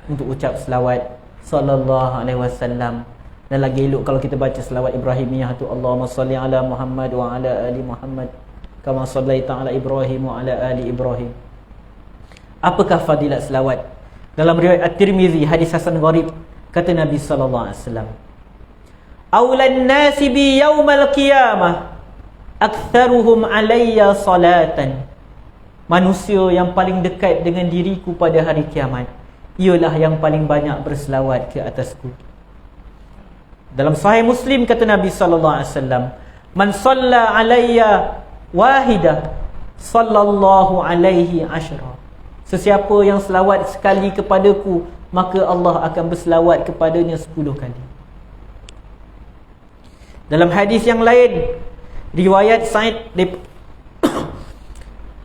[SPEAKER 1] untuk ucap selawat sallallahu alaihi wasallam. Dan lagi elok kalau kita baca selawat Ibrahimiyah tu, Allahumma salli ala Muhammad wa ala ali Muhammad kama sallaita ala Ibrahim wa ala ali Ibrahim. Apakah fadilat selawat? Dalam riwayat At-Tirmizi, hadis hasan gharib, kata Nabi sallallahu alaihi wasallam, Aulan nasi bi yaumal qiyamah aktsaruhum alayya salatan. Manusia yang paling dekat dengan diriku pada hari kiamat ialah yang paling banyak berselawat ke atasku. Dalam Sahih Muslim kata Nabi sallallahu alaihi wasallam, Man shalla alayya wahidah sallallahu alaihi asyra. Sesiapa yang selawat sekali kepadaku, maka Allah akan berselawat kepadanya 10 kali. Dalam hadis yang lain, riwayat Sa'id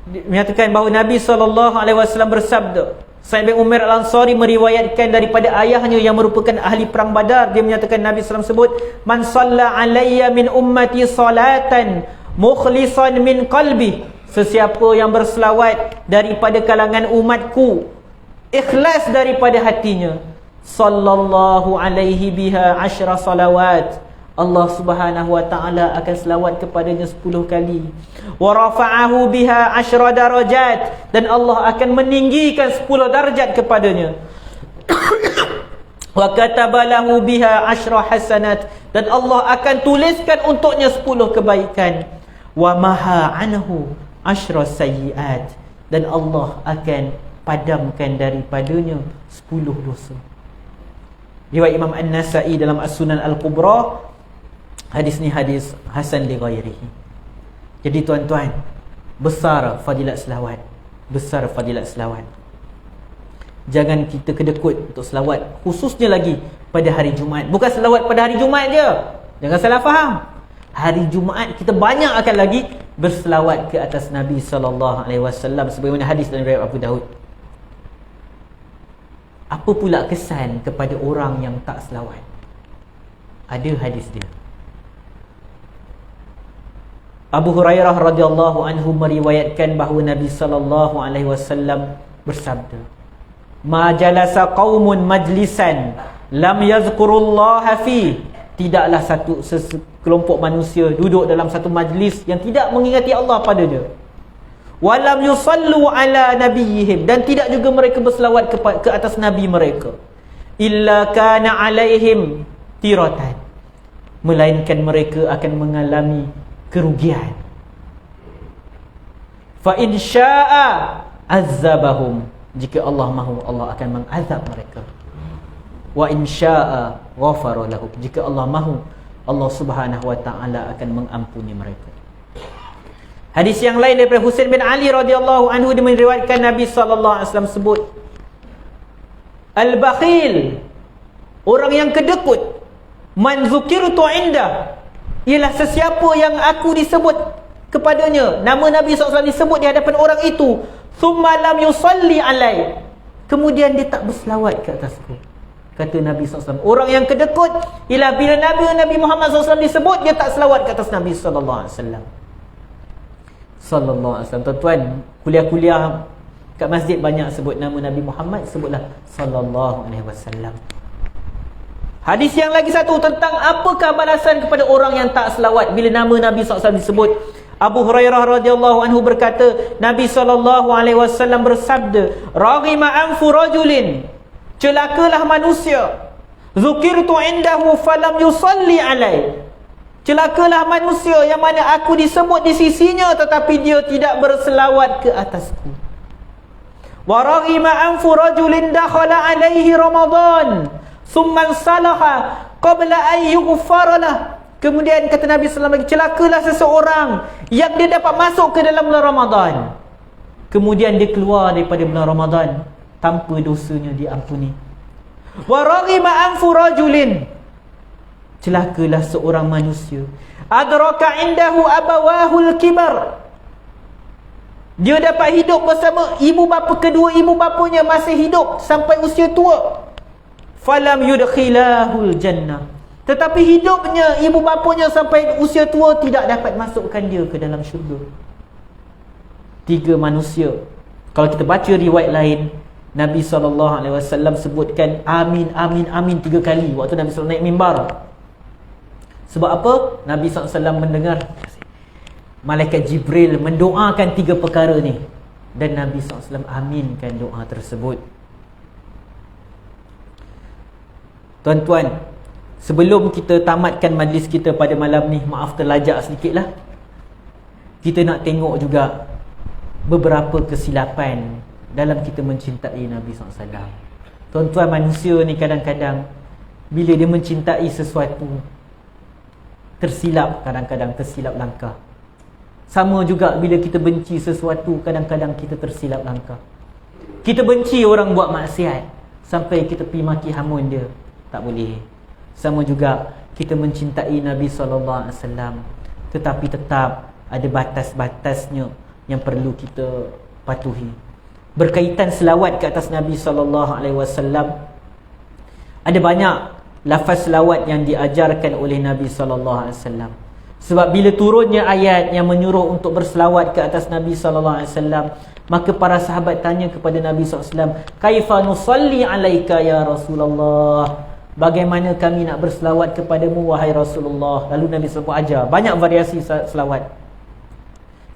[SPEAKER 1] menyatakan bahawa Nabi SAW bersabda. Sa'id bin Umar Al-Ansari meriwayatkan daripada ayahnya yang merupakan ahli perang Badar. Dia menyatakan Nabi SAW sebut, Man shalla alayya min ummati salatan mukhlisan min qalbi. Sesiapa yang berselawat daripada kalangan umatku, ikhlas daripada hatinya, sallallahu alaihi biha 10 salawat, Allah Subhanahu wa taala akan selawat kepadanya 10 kali. Wa rafa'ahu biha 10 darajat, dan Allah akan meninggikan 10 darjat kepadanya. Wa kataba lahu biha 10 hasanat, dan Allah akan tuliskan untuknya 10 kebaikan. Wa maha anhu 10 sayyiat, dan Allah akan padamkan daripadanya 10 dosa. Riwayat Imam An-Nasa'i dalam As-Sunan Al-Kubra. Hadis ni hadis hasan li ghairihi. Jadi tuan-tuan, besar fadilat selawat. Besar fadilat selawat. Jangan kita kedekut untuk selawat, khususnya lagi pada hari Jumaat. Bukan selawat pada hari Jumaat je, jangan salah faham. Hari Jumaat kita banyak akan lagi berselawat ke atas Nabi SAW, sebagaimana hadis dalam riwayat Abu Daud. Apa pula kesan kepada orang yang tak selawat? Ada hadis dia. Abu Hurairah radhiyallahu anhu meriwayatkan bahawa Nabi SAW bersabda, Ma jalasa qaumun majlisan lam yazkurullaha fi. Tidaklah sekelompok manusia duduk dalam satu majlis yang tidak mengingati Allah padanya. Walam yusallu ala nabiyihim, dan tidak juga mereka berselawat ke atas nabi mereka. Illa kana alaihim tiratan, melainkan mereka akan mengalami kerugian. Fa in syaa'a azabahum, jika Allah mahu, Allah akan mengazab mereka. Wa in syaa'a ghafara lahum, jika Allah mahu, Allah Subhanahu wa taala akan mengampuni mereka. Hadis yang lain daripada Husain bin Ali radhiyallahu anhu, dia meriwayatkan Nabi sallallahu alaihi wasallam sebut, Al-bakhil, orang yang kedekut, man zukirtu inda, ialah sesiapa yang aku disebut kepadanya, nama Nabi SAW disebut di hadapan orang itu, thumma lam yusalli alai, kemudian dia tak berselawat ke atasku. Kata Nabi SAW, orang yang kedekut ialah bila Nabi Muhammad SAW disebut, dia tak selawat ke atas Nabi SAW. Sallallahu alaihi wasallam. Tuan-tuan, kuliah-kuliah kat masjid banyak sebut nama Nabi Muhammad, sebutlah sallallahu alaihi wasallam. Hadis yang lagi satu tentang apakah balasan kepada orang yang tak selawat bila nama Nabi SAW disebut. Abu Hurairah radhiyallahu anhu berkata, Nabi SAW bersabda, Raghima anfu rajulin, celakalah manusia, zukirtu indahu falam yusalli alai, celakalah manusia yang mana aku disebut di sisinya tetapi dia tidak berselawat ke atasku.
[SPEAKER 2] Wa raghima anfu rajulin dakhala alaihi Ramadan summan salaha qabla an yughfara lah. Kemudian kata Nabi SAW lagi, celakalah seseorang yang dia dapat masuk ke dalam bulan Ramadan, kemudian dia keluar daripada bulan Ramadan tanpa dosanya diampuni. Wa raghima anfu rajulin, celakalah seorang manusia, adraka indahu abawahul kibar, dia dapat hidup bersama kedua ibu bapanya masih hidup sampai usia tua. Falam yudkhilahul jannah, tetapi hidupnya ibu bapanya sampai usia tua tidak dapat masukkan dia ke dalam syurga. 3 manusia. Kalau kita baca riwayat lain, Nabi SAW sebutkan amin, amin, amin 3 kali waktu Nabi SAW naik mimbar. Sebab apa? Nabi SAW mendengar malaikat Jibril mendoakan 3 perkara ni, dan Nabi SAW aminkan doa tersebut. Tuan-tuan, sebelum kita tamatkan majlis kita pada malam ni, maaf terlajak sedikit lah, kita nak tengok juga beberapa kesilapan dalam kita mencintai Nabi SAW. Tuan-tuan, manusia ni kadang-kadang bila dia mencintai sesuatu, tersilap, kadang-kadang tersilap langkah. Sama juga bila kita benci sesuatu, kadang-kadang kita tersilap langkah. Kita benci orang buat maksiat sampai kita pergi maki hamun dia, tak boleh. Sama juga kita mencintai Nabi SAW, tetapi tetap ada batas-batasnya yang perlu kita patuhi. Berkaitan selawat ke atas Nabi SAW, ada banyak lafaz selawat yang diajarkan oleh Nabi SAW. Sebab bila turunnya ayat yang menyuruh untuk berselawat ke atas Nabi SAW, maka para sahabat tanya kepada Nabi SAW, kaifa nusalli alaika ya Rasulullah, bagaimana kami nak berselawat kepadamu wahai Rasulullah. Lalu Nabi SAW ajar banyak variasi selawat.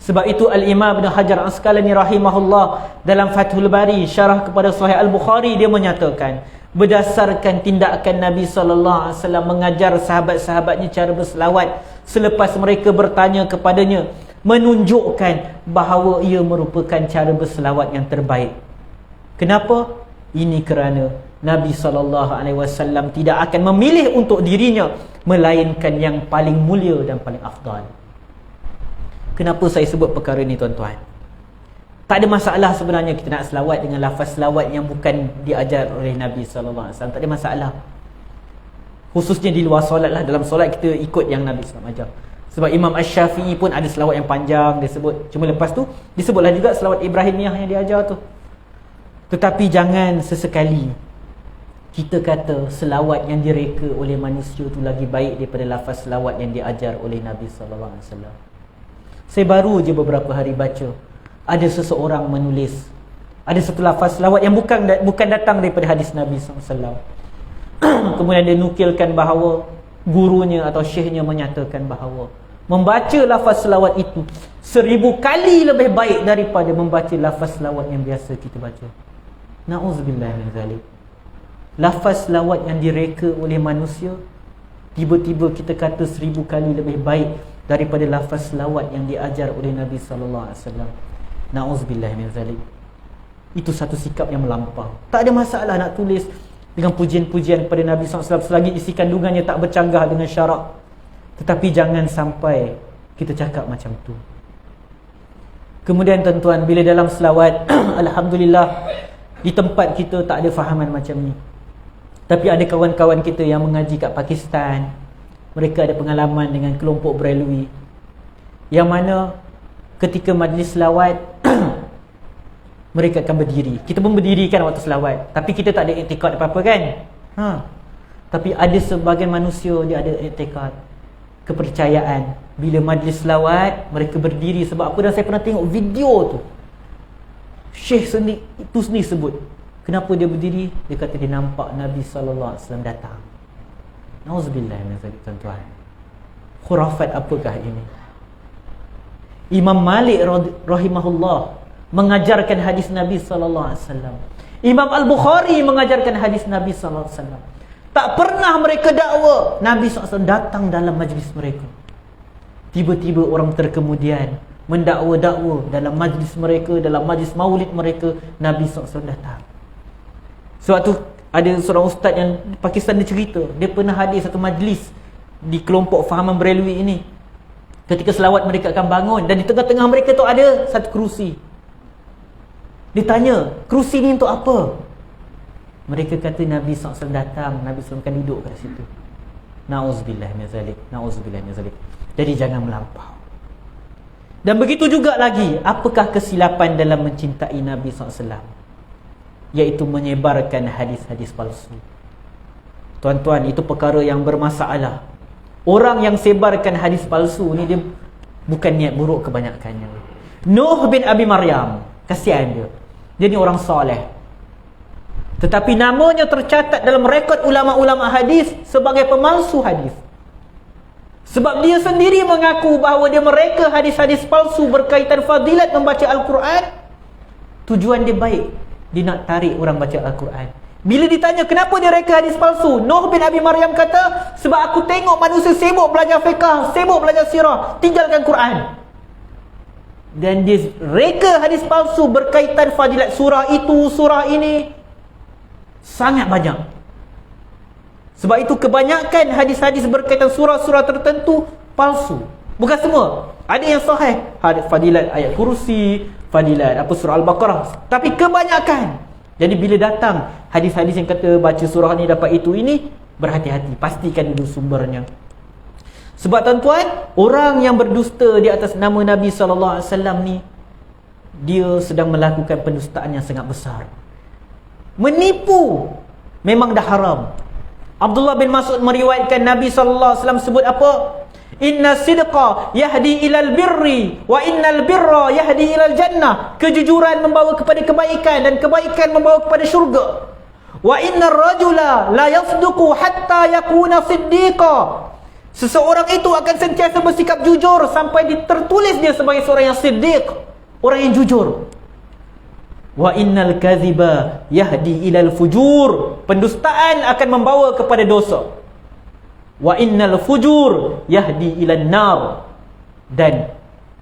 [SPEAKER 2] Sebab itu Al-Imam Ibn Hajar Asqalani rahimahullah dalam Fathul Bari syarah kepada Sahih Al-Bukhari, dia menyatakan berdasarkan tindakan Nabi SAW mengajar sahabat-sahabatnya cara berselawat selepas mereka bertanya kepadanya, menunjukkan bahawa ia merupakan cara berselawat yang terbaik. Kenapa? Ini kerana Nabi SAW tidak akan memilih untuk dirinya melainkan yang paling mulia dan paling afdal. Kenapa saya sebut perkara ni, tuan-tuan? Tak ada masalah sebenarnya kita nak selawat dengan lafaz selawat yang bukan diajar oleh Nabi SAW. Tak ada masalah. Khususnya di luar solat lah. Dalam solat kita ikut yang Nabi SAW ajar. Sebab Imam Ash-Syafi'i pun ada selawat yang panjang dia sebut. Cuma lepas tu disebutlah juga selawat Ibrahimiyah yang diajar tu. Tetapi jangan sesekali kita kata selawat yang direka oleh manusia tu lagi baik daripada lafaz selawat yang diajar oleh Nabi SAW. Saya baru je beberapa hari baca, ada seseorang menulis ada satu lafaz selawat yang bukan datang daripada hadis Nabi SAW. Kemudian dia nukilkan bahawa gurunya atau syekhnya menyatakan bahawa membaca lafaz selawat itu 1000 kali lebih baik daripada membaca lafaz selawat yang biasa kita baca. Na'udzubillah min zalik. Lafaz selawat yang direka oleh manusia, tiba-tiba kita kata 1000 kali lebih baik daripada lafaz selawat yang diajar oleh Nabi SAW. Na'udzubillah min zalik. Itu satu sikap yang melampau. Tak ada masalah nak tulis dengan pujian-pujian kepada Nabi SAW selagi isi kandungannya tak bercanggah dengan syarak. Tetapi jangan sampai kita cakap macam tu. Kemudian tuan-tuan, bila dalam selawat Alhamdulillah di tempat kita tak ada fahaman macam ni. Tapi ada kawan-kawan kita yang mengaji kat Pakistan, mereka ada pengalaman dengan kelompok Brelwi, yang mana ketika majlis selawat mereka akan berdiri. Kita pun berdiri kan waktu selawat, tapi kita tak ada i'tikad apa-apa kan. Tapi ada sebahagian manusia dia ada i'tikad, kepercayaan. Bila majlis selawat mereka berdiri. Sebab apa? Dan saya pernah tengok video tu, Syekh itu sendiri sebut kenapa dia berdiri. Dia kata dia nampak Nabi SAW datang. Nauzubillah min zalik, tuan-tuan. Khurafat apakah ini? Imam Malik rahimahullah mengajarkan hadis Nabi SAW. Imam Al-Bukhari mengajarkan hadis Nabi SAW. Tak pernah mereka dakwa Nabi SAW datang dalam majlis mereka. Tiba-tiba orang terkemudian mendakwa-dakwa dalam majlis mereka, dalam majlis maulid mereka, Nabi SAW datang. Sebab tu ada seorang ustaz yang di Pakistan, dia cerita dia pernah hadir satu majlis di kelompok Fahaman Berelwi ini. Ketika selawat mereka akan bangun, dan di tengah-tengah mereka tu ada satu kerusi. Ditanya, kerusi ni untuk apa? Mereka kata Nabi SAW datang, Nabi SAW akan duduk kat situ. Na'udzubillah min zalik, na'udzubillah min zalik. Jadi jangan melampau. Dan begitu juga lagi, apakah kesilapan dalam mencintai Nabi SAW? Iaitu menyebarkan hadis-hadis palsu. Tuan-tuan, itu perkara yang bermasalah. Orang yang sebarkan hadis palsu ni, dia bukan niat buruk kebanyakannya. Nuh bin Abi Maryam, kasihan dia. Dia ni orang soleh, tetapi namanya tercatat dalam rekod ulama-ulama hadis sebagai pemalsu hadis. Sebab dia sendiri mengaku bahawa dia mereka hadis-hadis palsu berkaitan fadilat membaca Al-Quran. Tujuan dia baik, dia nak tarik orang baca Al-Quran. Bila ditanya kenapa dia reka hadis palsu, Nuh bin Abi Maryam kata, sebab aku tengok manusia sibuk belajar fiqh, sibuk belajar sirah, tinggalkan Quran. Dan dia reka hadis palsu berkaitan fadilat surah itu, surah ini, sangat banyak. Sebab itu kebanyakan hadis-hadis berkaitan surah-surah tertentu palsu. Bukan semua. Ada yang sahih, fadilat ayat kursi, fadilat apa surah Al-Baqarah, tapi kebanyakan. Jadi bila datang hadis-hadis yang kata baca surah ni dapat itu ini, berhati-hati, pastikan dulu sumbernya. Sebab tuan-tuan, orang yang berdusta di atas nama Nabi SAW ni, dia sedang melakukan pendustaan yang sangat besar. Menipu memang dah haram. Abdullah bin Mas'ud meriwayatkan Nabi SAW sebut apa? Inna sidqa yahdi ilal birri wa innal birra yahdi ilal jannah. Kejujuran membawa kepada kebaikan dan kebaikan membawa kepada syurga. Wa innar rajula la yasduqu hatta yakuna siddiqa. Seseorang itu akan sentiasa bersikap jujur sampai tertulis dia sebagai seorang yang siddiq, orang yang jujur. Wa innal kadhiba yahdi ilal fujur. Pendustaan akan membawa kepada dosa. Wa innal fujur yahdi ilan nar. Dan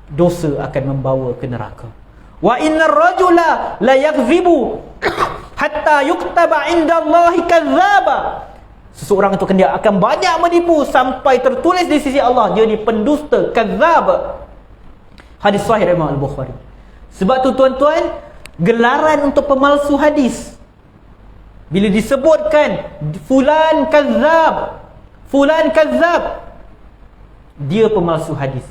[SPEAKER 2] dosa akan membawa ke neraka. Wa innar rajula la yakzibu hatta yuktaba indallahi kadzdzaba. Seseorang itu dia akan banyak menipu sampai tertulis di sisi Allah dia ni pendusta, kadzdzab. Hadis sahih Imam Al-Bukhari. Sebab tu tuan-tuan, gelaran untuk pemalsu hadis, bila disebutkan fulan kadzdzab, fulan kadzdzab, dia pemalsu hadis.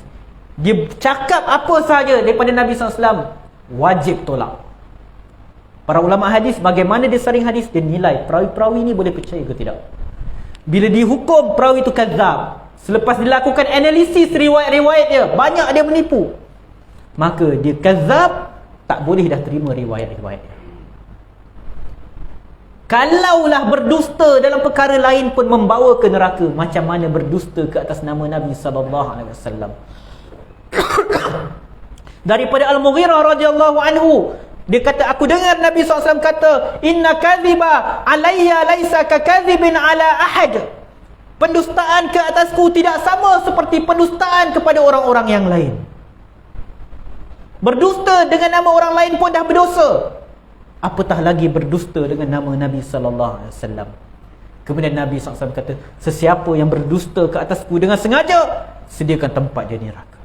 [SPEAKER 2] Dia cakap apa sahaja daripada Nabi SAW, wajib tolak. Para ulama hadis, bagaimana dia saring hadis, dia nilai perawi-perawi ni boleh percaya ke tidak. Bila dihukum perawi itu kadzdzab, selepas dilakukan analisis riwayat-riwayat dia, banyak dia menipu, maka dia kadzdzab, tak boleh dah terima riwayat-riwayat dia. Kalaulah berdusta dalam perkara lain pun membawa ke neraka, macam mana berdusta ke atas nama Nabi SAW. Daripada Al-Mughirah radhiyallahu anhu, dia kata, aku dengar Nabi SAW kata, inna kadhiba alayya laisa ka kadhibin ala ahad. Pendustaan ke atasku tidak sama seperti pendustaan kepada orang-orang yang lain. Berdusta dengan nama orang lain pun dah berdosa, apatah lagi berdusta dengan nama Nabi SAW. Kemudian Nabi SAW kata, sesiapa yang berdusta ke atasku dengan sengaja, sediakan tempat dia neraka.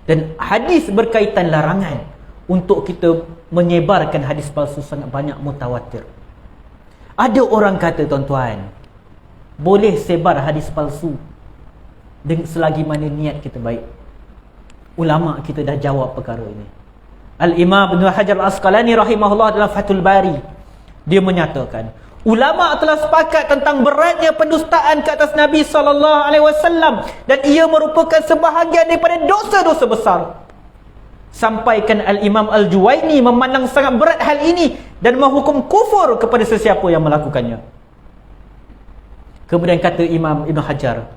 [SPEAKER 2] Dan hadis berkaitan larangan untuk kita menyebarkan hadis palsu sangat banyak, mutawatir. Ada orang kata tuan-tuan, boleh sebar hadis palsu selagi mana niat kita baik. Ulama kita dah jawab perkara ini. Al-Imam Ibn Hajar Al-Asqalani rahimahullah dalam Fathul Bari, dia menyatakan, ulama telah sepakat tentang beratnya pendustaan ke atas Nabi SAW, dan ia merupakan sebahagian daripada dosa-dosa besar. Sampaikan Al-Imam Al-Juwaini memandang sangat berat hal ini dan menghukum kufur kepada sesiapa yang melakukannya. Kemudian kata Imam Ibn Hajar,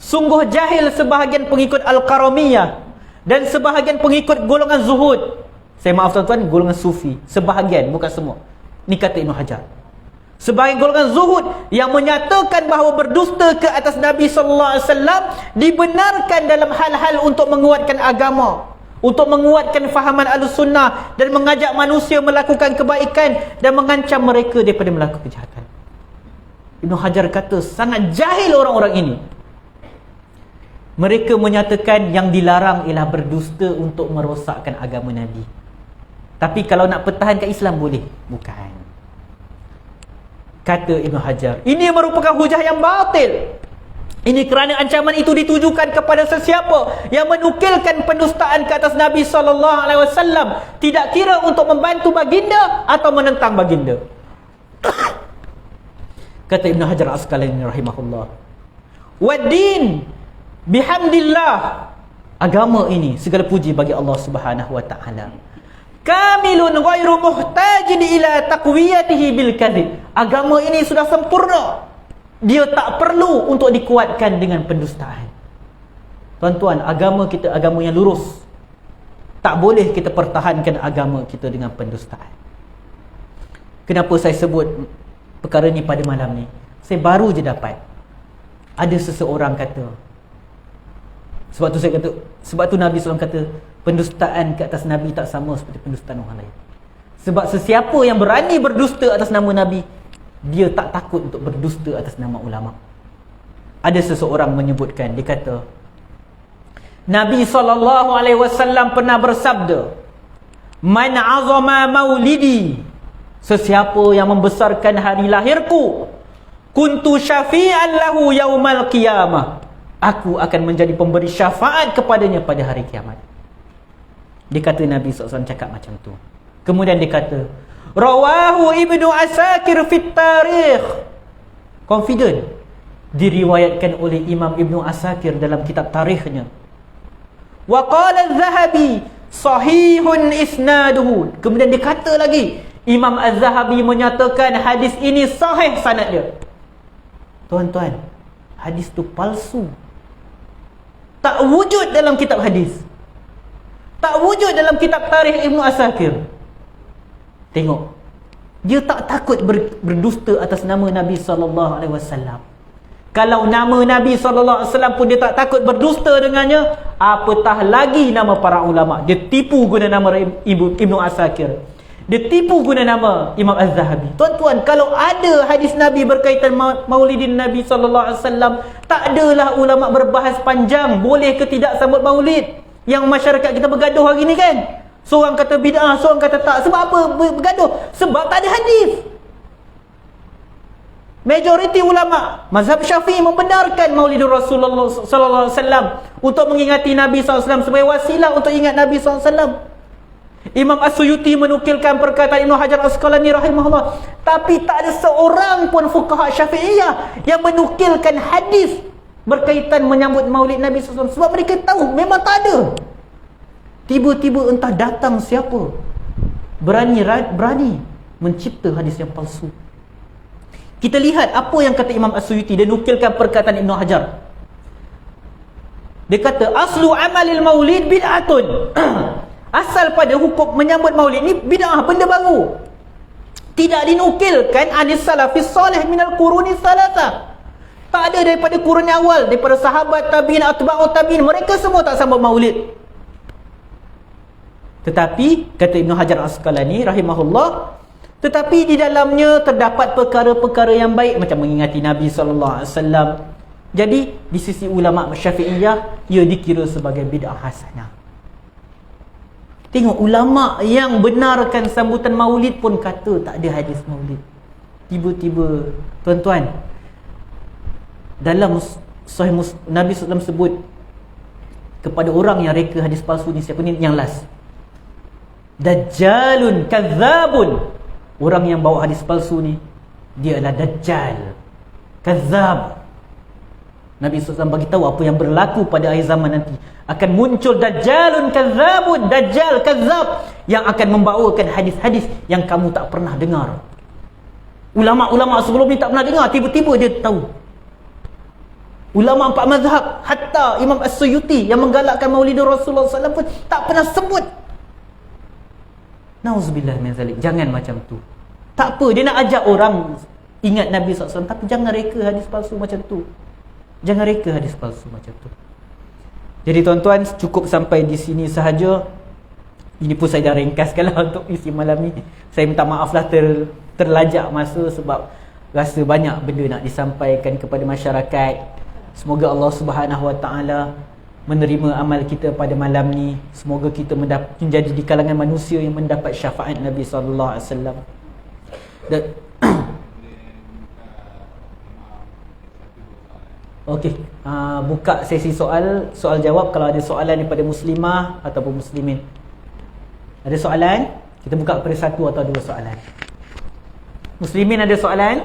[SPEAKER 2] sungguh jahil sebahagian pengikut Al-Qaramiyah dan sebahagian pengikut golongan zuhud. Saya maaf tuan-tuan, golongan sufi. Sebahagian, bukan semua. Ni kata Ibn Hajar. sebagai golongan zuhud yang menyatakan bahawa berdusta ke atas Nabi sallallahu alaihi wasallam dibenarkan dalam hal-hal untuk menguatkan agama, untuk menguatkan fahaman Ahlussunnah dan mengajak manusia melakukan kebaikan dan mengancam mereka daripada melakukan kejahatan. Ibn Hajar kata sangat jahil orang-orang ini. Mereka menyatakan yang dilarang ialah berdusta untuk merosakkan agama Nabi. Tapi kalau nak pertahankan Islam boleh? Bukan. Kata Ibn Hajar, ini merupakan hujah yang batil. Ini kerana ancaman itu ditujukan kepada sesiapa yang menukilkan pendustaan ke atas Nabi SAW, tidak kira untuk membantu baginda atau menentang baginda. Kata Ibn Hajar Asqalani rahimahullah, waddin bihamdillah, agama ini segala puji bagi Allah Subhanahu wa taala, kamilun ghairu muhtajin ila taqwiyatihi bil kadhib. Agama ini sudah sempurna, dia tak perlu untuk dikuatkan dengan pendustaan. Tuan-tuan, agama kita agama yang lurus. Tak boleh kita pertahankan agama kita dengan pendustaan. Kenapa saya sebut perkara ni pada malam ni? Saya baru je dapat ada seseorang kata, sebab tu Nabi SAW kata pendustaan ke atas Nabi tak sama seperti pendustaan orang lain. Sebab sesiapa yang berani berdusta atas nama Nabi, dia tak takut untuk berdusta atas nama ulama. Ada seseorang menyebutkan, dia kata Nabi SAW pernah bersabda, man azama maulidi, sesiapa yang membesarkan hari lahirku, kuntu syafi'an lahu yaumal qiyamah, aku akan menjadi pemberi syafaat kepadanya pada hari kiamat. Dia kata Nabi SAW cakap macam tu. Kemudian dia kata, rawahu Ibnu Asakir fit tarikh, confident, diriwayatkan oleh Imam Ibnu Asakir dalam kitab tarikhnya. Wa qala Az-Zahabi sahihun isnaduhu, kemudian dia kata lagi Imam Az-Zahabi menyatakan hadis ini sahih sanad dia. Tuan-tuan, hadis tu palsu, tak wujud dalam kitab hadis, tak wujud dalam kitab tarikh Ibnu Asakir. Tengok, dia tak takut berdusta atas nama Nabi SAW. Kalau nama Nabi SAW pun dia tak takut berdusta dengannya, apatah lagi nama para ulama. Dia tipu guna nama Ibnu Asakir, dia tipu guna nama Imam Az-Zahabi. Tuan-tuan, kalau ada hadis Nabi berkaitan maulidin Nabi SAW, tak adalah ulama berbahas panjang boleh ke tidak sambut maulid yang masyarakat kita bergaduh hari ni kan. Seorang kata bid'ah, seorang kata tak. Sebab apa bergaduh? Sebab tak ada hadis. Majoriti ulama mazhab Syafi'i membenarkan maulid Rasulullah sallallahu alaihi wasallam untuk mengingati Nabi sallallahu alaihi wasallam sebagai wasilah untuk ingat Nabi sallallahu alaihi wasallam. Imam As-Suyuti menukilkan perkataan Ibn Hajar Asqalani rahimahullah, tapi tak ada seorang pun fuqaha Syafi'iyah yang menukilkan hadis berkaitan menyambut maulid Nabi sallallahu alaihi wasallam, sebab mereka tahu memang tak ada. Tiba-tiba entah datang siapa berani mencipta hadis yang palsu. Kita lihat apa yang kata Imam As-Suyuti. Dia nukilkan perkataan Ibn Hajar. Dia kata aslu amalil maulid bid'atun. Asal pada hukum menyambut maulid ni bid'ah, benda baru. Tidak dinukilkan anis salafis salih minal quruni salasa. Tak ada daripada kurun awal, daripada sahabat, tabi'in, atba'ut tabi'in, mereka semua tak sambut maulid. Tetapi kata Ibn Hajar Asqalani rahimahullah, tetapi di dalamnya terdapat perkara-perkara yang baik macam mengingati Nabi SAW. Jadi di sisi ulama Syafi'iyah ia dikira sebagai bid'ah hasanah. Tengok, ulama yang benarkan sambutan maulid pun kata tak ada hadis maulid. Tiba-tiba, tuan-tuan, dalam Sahih Nabi SAW sebut kepada orang yang reka hadis palsu ni, siapa ni yang last? Dajjalun kazzabun. Orang yang bawa hadis palsu ni, dia adalah Dajjal, kazzab. Nabi SAW bagi tahu apa yang berlaku pada akhir zaman nanti. Akan muncul Dajjalun kazzabun, Dajjal kazzab, yang akan membawakan hadis-hadis yang kamu tak pernah dengar. Ulama-ulama sebelum ni tak pernah dengar, tiba-tiba dia tahu. Ulama empat mazhab, hatta Imam As-Suyuti yang menggalakkan maulid Rasulullah SAW pun tak pernah sebut. Nauzubillah min zalik. Jangan macam tu. Tak apa, dia nak ajak orang Ingat Nabi SAW, tapi jangan reka hadis palsu macam tu. Jangan reka hadis palsu macam tu. Jadi tuan-tuan, cukup sampai di sini sahaja. Ini pun saya dah ringkaskanlah untuk isi malam ni. Saya minta maaf lah terlajak masa sebab rasa banyak benda nak disampaikan kepada masyarakat. Semoga Allah Subhanahu Wa Taala menerima amal kita pada malam ni. Semoga kita menjadi di kalangan manusia yang mendapat syafaat Nabi sallallahu alaihi wasallam. Okey, buka sesi soal jawab. Kalau ada soalan daripada muslimah ataupun muslimin. Ada soalan? Kita buka kepada satu atau dua soalan. Muslimin ada soalan?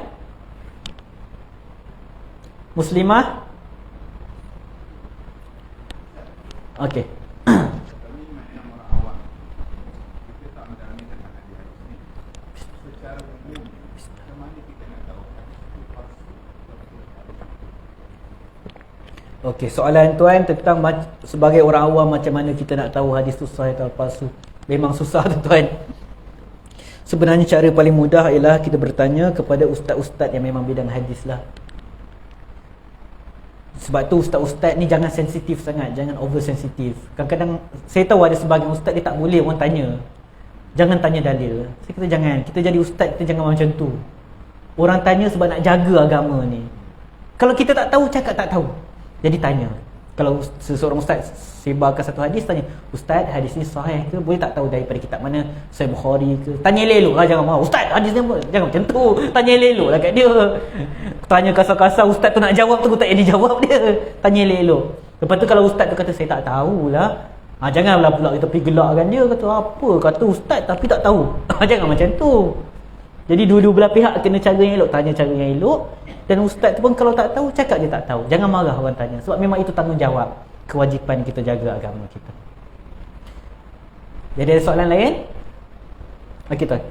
[SPEAKER 2] Muslimah? Okey. Okey, soalan tuan tentang sebagai orang awam macam mana kita nak tahu hadis tu sahih atau palsu. Memang susah tuan. Sebenarnya cara paling mudah ialah kita bertanya kepada ustaz-ustaz yang memang bidang hadis lah. Sebab tu ustaz-ustaz ni jangan sensitif sangat, jangan over sensitif. Kadang-kadang saya tahu ada sebahagian ustaz dia tak boleh orang tanya. Jangan tanya dalil. Saya kata jangan. Kita jadi ustaz kita jangan macam tu. Orang tanya sebab nak jaga agama ni. Kalau kita tak tahu, cakap tak tahu. Jadi tanya. Kalau seseorang ustaz sebarkan satu hadis, tanya, ustaz hadis ni sahih ke? Boleh tak tahu daripada kitab mana? Sahih Bukhari ke? Tanya elok lah, jangan marah. Ustaz hadis ni apa? Jangan macam tu. Tanya elok lah kat dia. Tanya kasar-kasar, ustaz tu nak jawab tu tak payah dijawab dia. Tanya elok. Lepas tu kalau ustaz tu kata saya tak tahulah, janganlah pula kita pergi gelakkan dia. Kata apa? Kata ustaz tapi tak tahu. Jangan macam tu. Jadi dua-dua belah pihak kena cara yang elok. Tanya cara yang elok. Dan ustaz tu pun kalau tak tahu, cakap dia tak tahu. Jangan marah orang tanya. Sebab memang itu tanggungjawab, kewajipan kita jaga agama kita. Jadi ada soalan lain? Okey tuan.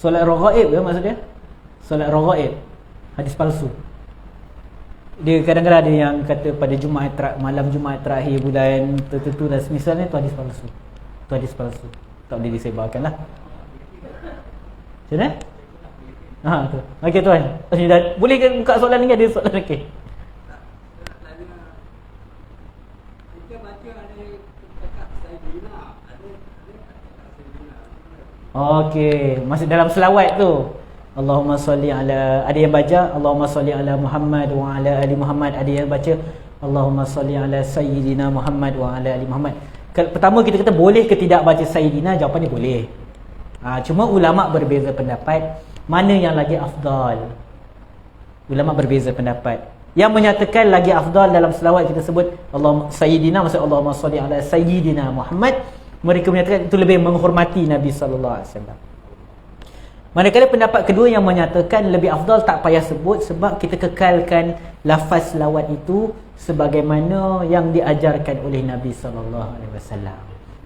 [SPEAKER 2] Solat raghaib ke maksud dia? Solat raghaib, hadis palsu. Dia kadang-kadang ada yang kata pada malam Jumaat terakhir bulan tertentu dan semisalnya tu hadis palsu. Tu hadis palsu. Tak boleh disebarkan lah. Macam mana? Tu. Okey tuan. Boleh ke buka soalan ni? Ada soalan lagi? Okey, masih dalam selawat tu. Allahumma salli ala, ada yang baca Allahumma salli ala Muhammad wa ala ali Muhammad, ada yang baca Allahumma salli ala sayyidina Muhammad wa ala ali Muhammad. Pertama kita kata boleh ke tidak baca sayyidina? Jawapannya boleh. Cuma ulama berbeza pendapat mana yang lagi afdal. Ulama berbeza pendapat. Yang menyatakan lagi afdal dalam selawat kita sebut Allahumma sayyidina, maksud Allahumma salli ala sayyidina Muhammad. Mereka menyatakan itu lebih menghormati Nabi sallallahu alaihi wasallam. Manakala pendapat kedua yang menyatakan lebih afdal tak payah sebut sebab kita kekalkan lafaz selawat itu sebagaimana yang diajarkan oleh Nabi sallallahu alaihi wasallam.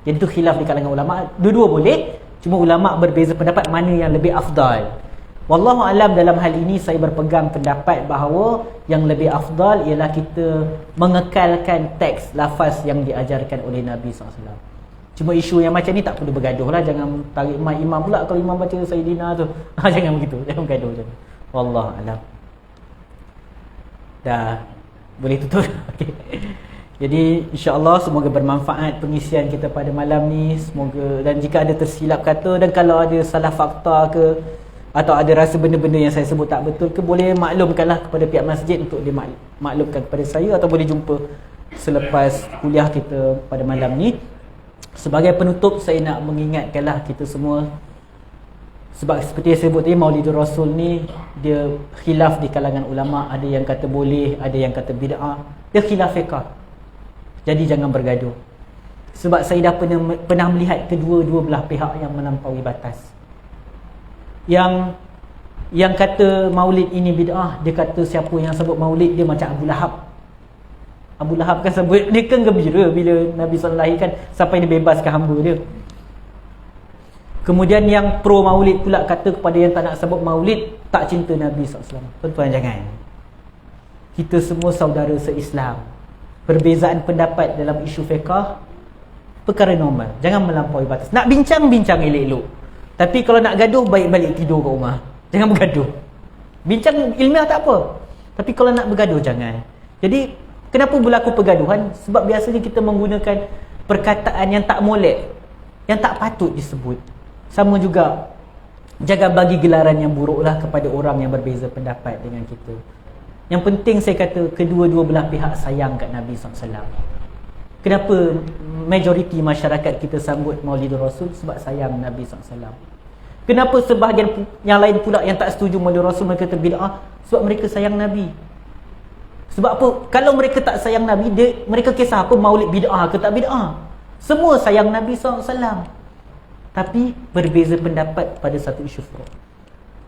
[SPEAKER 2] Jadi itu khilaf di kalangan ulama. Dua-dua boleh, cuma ulama berbeza pendapat mana yang lebih afdal. Wallahu alam, dalam hal ini saya berpegang pendapat bahawa yang lebih afdal ialah kita mengekalkan teks lafaz yang diajarkan oleh Nabi sallallahu alaihi wasallam. Cuma isu yang macam ni tak perlu bergaduh lah. Jangan tarik mic imam pula kalau imam baca Sayyidina tu. Jangan begitu. Jangan bergaduh macam tu. Wallahu alam. Dah boleh tutup. Okay. Jadi insya-Allah semoga bermanfaat pengisian kita pada malam ni. Semoga, dan jika ada tersilap kata dan kalau ada salah fakta ke atau ada rasa benda-benda yang saya sebut tak betul ke, boleh maklumkanlah kepada pihak masjid untuk dia maklumkan kepada saya, atau boleh jumpa selepas kuliah kita pada malam ni. Sebagai penutup, saya nak mengingatkanlah kita semua, sebab seperti yang saya sebut tadi, Maulidur Rasul ni dia khilaf di kalangan ulama. Ada yang kata boleh, ada yang kata bid'ah. Dia khilaf fiqh. Jadi jangan bergaduh. Sebab saya dah pernah melihat kedua-dua belah pihak yang melampaui batas. yang kata maulid ini bid'ah, dia kata siapa yang sebut maulid dia macam Abu Lahab. Abu Lahab kan sebut, dia kan gembira bila Nabi SAW lahirkan sampai dia bebaskan hamba dia. Kemudian yang pro maulid pula kata kepada yang tak nak sebut maulid, tak cinta Nabi SAW. Tuan-tuan jangan. Kita semua saudara se-Islam. Perbezaan pendapat dalam isu fiqah perkara normal. Jangan melampaui batas. Nak bincang, bincang elok-elok. Tapi kalau nak gaduh, baik balik tidur kat rumah. Jangan bergaduh. Bincang ilmiah tak apa. Tapi kalau nak bergaduh, jangan. Jadi, kenapa berlaku pergaduhan? Sebab biasanya kita menggunakan perkataan yang tak molek, yang tak patut disebut. Sama juga, jaga bagi gelaran yang buruklah kepada orang yang berbeza pendapat dengan kita. Yang penting saya kata, kedua-dua belah pihak sayang kat Nabi SAW. Kenapa majoriti masyarakat kita sambut Maulidur Rasul? Sebab sayang Nabi SAW. Kenapa sebahagian yang lain pula yang tak setuju Maulidur Rasul, mereka kata bid'ah? Sebab mereka sayang Nabi. Sebab apa? Kalau mereka tak sayang Nabi, mereka kisah apa maulid bid'ah ke tak bid'ah? Semua sayang Nabi SAW. Tapi berbeza pendapat pada satu isu furu'.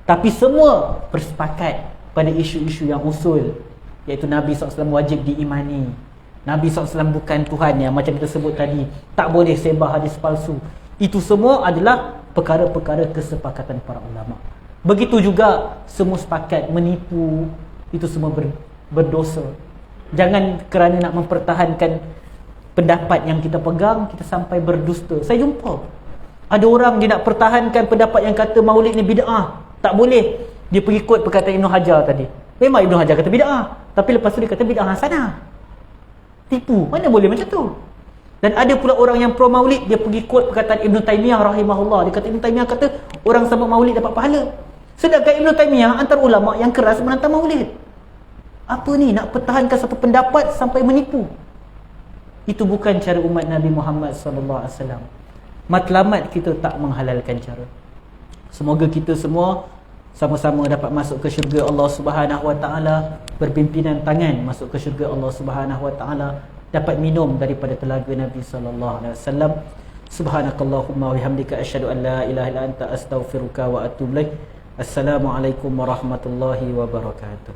[SPEAKER 2] Tapi semua bersepakat pada isu-isu yang usul, iaitu Nabi SAW wajib diimani. Nabi SAW bukan Tuhan yang macam kita sebut tadi. Tak boleh sebar hadis palsu. Itu semua adalah perkara-perkara kesepakatan para ulama. Begitu juga semua sepakat menipu, itu semua berdosa. Jangan kerana nak mempertahankan pendapat yang kita pegang, kita sampai berdusta. Saya jumpa ada orang dia nak pertahankan pendapat yang kata maulid ni bid'ah. Tak boleh. Dia pergi quote perkataan Ibn Hajar tadi. Memang Ibn Hajar kata bid'ah, tapi lepas tu dia kata bid'ah hasanah. Tipu. Mana boleh macam tu? Dan ada pula orang yang pro maulid, dia pergi quote perkataan Ibn Taymiyah rahimahullah. Dia kata Ibn Taymiyah kata orang sambut maulid dapat pahala. Sedangkan Ibn Taymiyah antara ulama yang keras menentang maulid. Apa ni? Nak pertahankan satu pendapat sampai menipu. Itu bukan cara umat Nabi Muhammad SAW. Matlamat kita tak menghalalkan cara. Semoga kita semua sama-sama dapat masuk ke syurga Allah Subhanahu Wa Taala, berpimpinan tangan masuk ke syurga Allah Subhanahu Wa Taala, dapat minum daripada telaga Nabi sallallahu alaihi wasallam. Subhanakallahumma wa bihamdika asyhadu an la ilaha illa anta astaghfiruka wa atubu ilaik. Assalamualaikum warahmatullahi wabarakatuh.